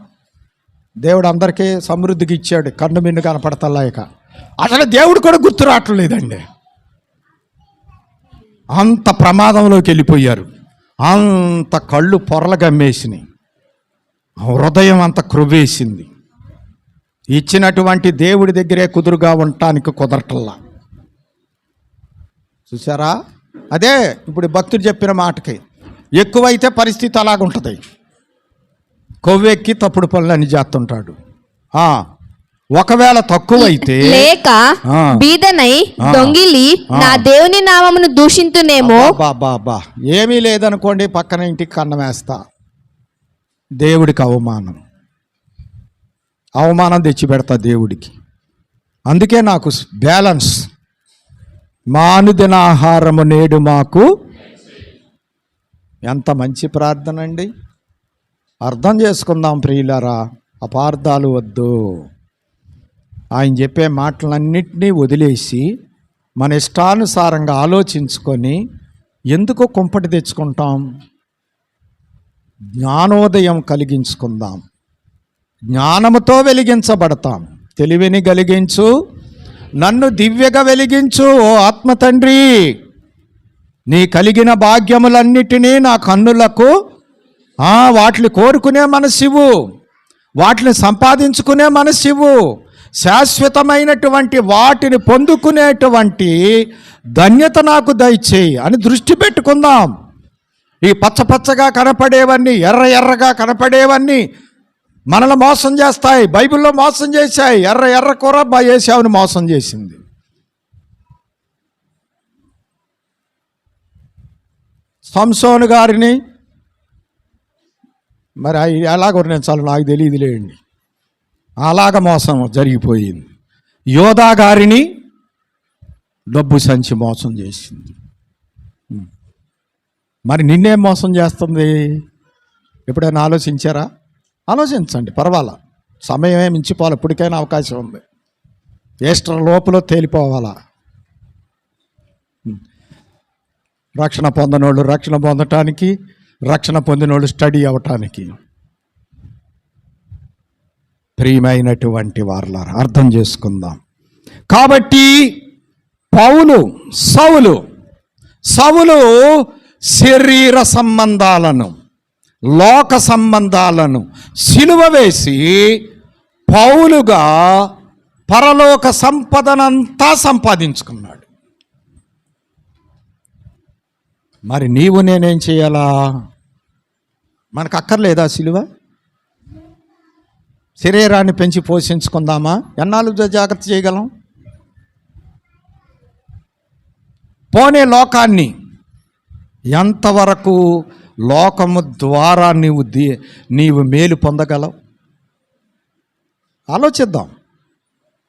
దేవుడు అందరికీ సమృద్ధికి ఇచ్చాడు, కన్ను మిన్ను కనపడతలేక. అసలు దేవుడు కూడా గుర్తు రావట్లేదండి. అంత ప్రమాదంలోకి వెళ్ళిపోయారు. అంత కళ్ళు పొరలు గమ్మేసినాయి, హృదయం అంత క్రొవ్వేసింది. ఇచ్చినటువంటి దేవుడి దగ్గరే కుదురుగా ఉండటానికి కుదరటల్లా. చూసారా? అదే ఇప్పుడు భక్తుడు చెప్పిన మాటకి ఎక్కువైతే పరిస్థితి అలాగుంటుంది. కొవ్వెక్కి తప్పుడు పనులని చేస్తుంటాడు. ఒకవేళ తక్కువైతే లేక బీదనై దొంగిలి నా దేవుని నామమును దూషింతునేమో. బాబా ఏమీ లేదనుకోండి, పక్కన ఇంటికి కన్నం వేస్తా. దేవుడికి అవమానం తెచ్చిపెడతా దేవుడికి. అందుకే నాకు బ్యాలెన్స్. మా అనుదిన ఆహారము నేడు మాకు. ఎంత మంచి ప్రార్థన అండి. అర్థం చేసుకుందాం ప్రియులారా, అపార్థాలు వద్దు. ఆయన చెప్పే మాటలన్నింటినీ వదిలేసి మన ఇష్టానుసారంగా ఆలోచించుకొని ఎందుకు కుంపటి తెచ్చుకుంటాం? జ్ఞానోదయం కలిగించుకుందాం, జ్ఞానముతో వెలిగించబడతాం. తెలివిని కలిగించు, నన్ను దివ్యగా వెలిగించు ఓ ఆత్మ తండ్రి. నీ కలిగిన భాగ్యములన్నిటినీ నా కన్నులకు వాటిని కోరుకునే మనసివ్వు, వాటిని సంపాదించుకునే మనసివ్వు, శాశ్వతమైనటువంటి వాటిని పొందుకునేటువంటి ధన్యత నాకు దయచేయి అని దృష్టి పెట్టుకుందాం. ఈ పచ్చపచ్చగా కనపడేవన్నీ, ఎర్ర ఎర్రగా కనపడేవన్నీ మనల్ని మోసం చేస్తాయి. బైబిల్లో మోసం చేశాయి. ఎర్ర ఎర్ర కూర ఏశావుని మోసం చేసింది. సంసోను గారిని మరి ఎలాగ వర్ణించాలో నాకు తెలియదులేండి, అలాగ మోసం జరిగిపోయింది. యోధా గారిని డబ్బు సంచి మోసం చేసింది. మరి నిన్నేం మోసం చేస్తుంది? ఎప్పుడైనా ఆలోచించారా? ఆలోచించండి, పర్వాలా, సమయమే మించిపోవాలి, ఇప్పటికైనా అవకాశం ఉంది. ఈస్టర్ లోపల తేలిపోవాలా. రక్షణ పొందనోళ్ళు రక్షణ పొందటానికి, రక్షణ పొందినోళ్ళు స్టడీ అవ్వటానికి. ప్రియమైనటువంటి వారలారా, అర్థం చేసుకుందాం. కాబట్టి సౌలు శరీర సంబంధాలను, లోక సంబంధాలను సిలువ వేసి పౌలుగా పరలోక సంపదనంతా సంపాదించుకున్నాడు. మరి నీవు నేనేం చేయాలా? మనకు అక్కర్లేదా సిలువ? శరీరాన్ని పెంచి పోషించుకుందామా? ఎన్నాళ్ళు జాగ్రత్త చేయగలం? పోనే లోకాన్ని ఎంతవరకు లోకము ద్వారా నీవు మేలు పొందగలవు? ఆలోచిద్దాం.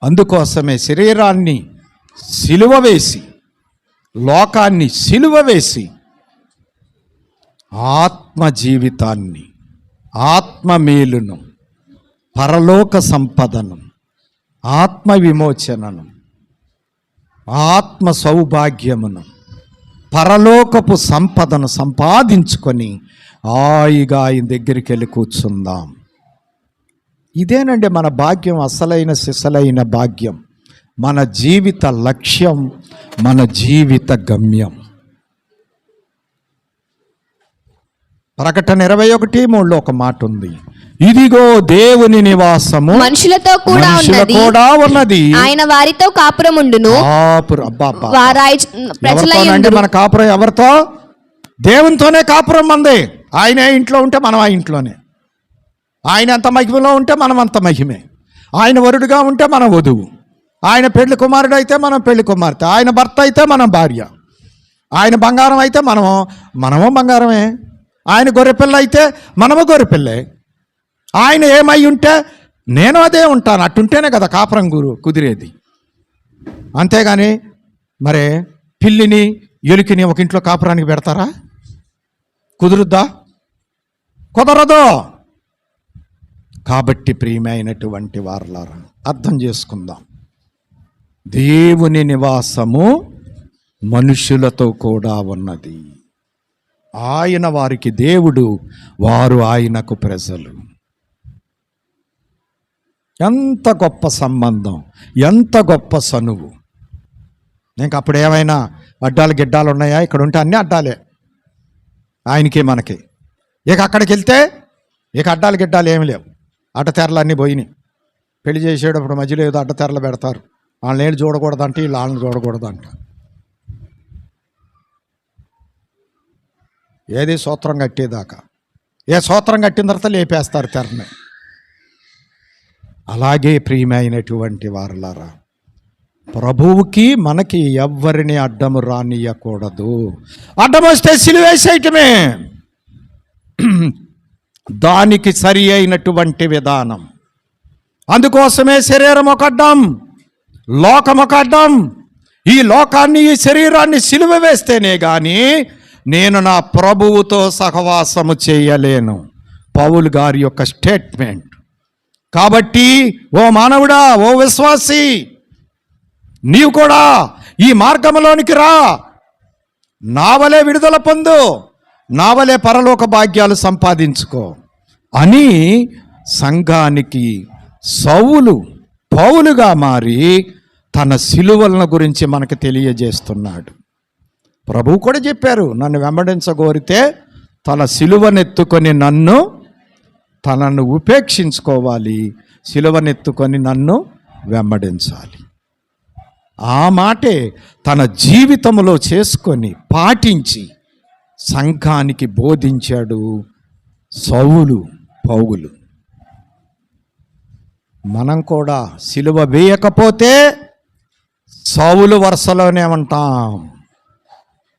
అందుకోసమే శరీరాన్ని సిలువ వేసి, లోకాన్ని సిలువ వేసి, ఆత్మ జీవితాన్ని, ఆత్మ మేలును, పరలోక సంపదను, ఆత్మ విమోచనను, ఆత్మ సౌభాగ్యమును, పరలోకపు సంపదను సంపాదించుకొని హాయిగా ఆయన దగ్గరికి వెళ్ళి కూర్చుందాం. ఇదేనండి మన భాగ్యం, అసలైన సిసలైన భాగ్యం, మన జీవిత లక్ష్యం, మన జీవిత గమ్యం. ప్రకటన 21:3 ఒక మాట ఉంది, ఇదిగో దేవుని నివాసము మనుషులతో కూడా ఉన్నది, ఆయన వారితో కాపురముండును. అంటే మన కాపురం ఎవరితో? దేవునితోనే కాపురం మంది. ఆయన ఇంట్లో ఉంటే మనం ఆ ఇంట్లోనే, ఆయన అంత మహిమలో ఉంటే మనం అంత మహిమే, ఆయన వరుడుగా ఉంటే మనం వధువు, ఆయన పెళ్లి కుమారుడు అయితే మనం పెళ్లి కుమార్తె, ఆయన భర్త అయితే మనం భార్య, ఆయన బంగారం అయితే మనము బంగారమే, ఆయన గొర్రెపిల్ల అయితే మనము గొర్రెపిల్లే, ఆయన ఏమై ఉంటే నేను అదే ఉంటాను, అట్టుంటేనే కదా కాపురం కుదిరేది. అంతేగాని మరే పిల్లిని ఎలుకని ఒక ఇంట్లో కాపురానికి పెడతారా? కుదురుద్దా? కుదరదు. కాబట్టి ప్రియమైనటువంటి వారలారా, అర్థం చేసుకుందాం. దేవుని నివాసము మనుషులతో కూడా ఉన్నది. ఆయన వారికి దేవుడు, వారు ఆయనకు ప్రజలు. ఎంత గొప్ప సంబంధం, ఎంత గొప్ప సనువు. ఇంకా అప్పుడు ఏమైనా అడ్డాలు గిడ్డాలు ఉన్నాయా? ఇక్కడ ఉంటే అన్నీ అడ్డాలే ఆయనకి మనకి. ఇక అక్కడికి వెళ్తే ఇక అడ్డాలు గిడ్డాలు ఏమి లేవు, అడ్డతెరలు అన్నీ పోయినాయి. పెళ్లి చేసేటప్పుడు మధ్యలో ఏదో అడ్డతెరలు పెడతారు, వాళ్ళని ఏడు చూడకూడదంటే వీళ్ళు వాళ్ళని చూడకూడదంట. ఏది సూత్రం కట్టేదాకా, ఏ సూత్రం కట్టిన తర్వాత లేపేస్తారు తెరని. అలాగే ప్రియమైనటువంటి వారలారా, ప్రభువుకి మనకి ఎవ్వరిని అడ్డము రానియకూడదు. అడ్డం వస్తే సిలువేసేయటమే దానికి సరి అయినటువంటి విధానం. అందుకోసమే శరీరం ఒక అడ్డం, లోకం ఒక అడ్డం. ఈ లోకాన్ని, ఈ శరీరాన్ని సిలువ వేస్తేనే కానీ నేను నా ప్రభువుతో సహవాసము చేయలేను. పౌలు గారి యొక్క స్టేట్మెంట్. కాబట్టి ఓ మానవుడా, ఓ విశ్వాసి, నీవు కూడా ఈ మార్గంలోనికి రా. నా వలే విడుదల పొందు, నా వలే పరలోక భాగ్యాలు సంపాదించుకో అని సంఘానికి సౌలు పౌలుగా మారి తన సిలువలను గురించి మనకు తెలియజేస్తున్నాడు. ప్రభువు కూడా చెప్పారు, నన్ను వెంబడించగోరితే తన సిలువనెత్తుకొని తనను ఉపేక్షించుకోవాలి, సిలువనెత్తుకొని నన్ను వెంబడించాలి. ఆ మాటే తన జీవితంలో చేసుకొని పాటించి సంఘానికి బోధించాడు పౌలు. మనం కూడా సిలువ వేయకపోతే సౌలు వరుసలోనే ఉంటాం,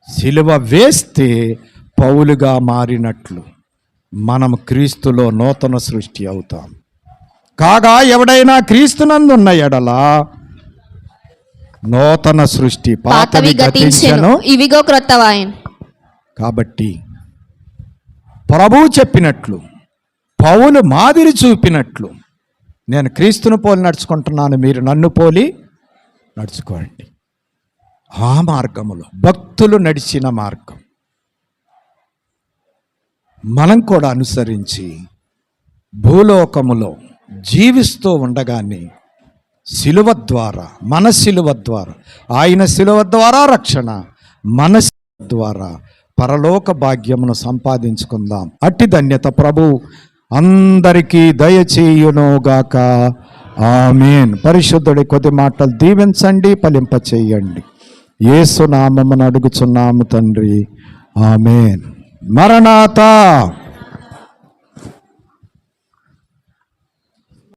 సిలువ వేస్తే పౌలుగా మారినట్లు మనం క్రీస్తులో నూతన సృష్టి అవుతాం. కాగా ఎవడైనా క్రీస్తునందున్న ఎడల నూతన సృష్టి, పాతవి గతించెను, ఇవిగో క్రొత్తవాయెను. కాబట్టి ప్రభువు చెప్పినట్లు, పౌలు మాదిరి చూపినట్లు నేను క్రీస్తును పోలి నడుచుకుంటున్నాను, మీరు నన్ను పోలి నడుచుకోండి. ఆ మార్గములో భక్తులు నడిచిన మార్గం మనం కూడా అనుసరించి భూలోకములో జీవిస్తూ ఉండగానే శిలువ ద్వారా, మన శిలువ ద్వారా, ఆయన శిలువ ద్వారా రక్షణ, మన శిలువ ద్వారా పరలోక భాగ్యమును సంపాదించుకుందాం. అట్టి ధన్యత ప్రభు అందరికీ దయచేయునుగాక. ఆమేన్. పరిశుద్ధుడి కొద్ది మాటలు దీవించండి, ఫలింప చేయండి. యేసు నామమున అడుగుచున్నాము తండ్రి. ఆమేన్. మరణాతా.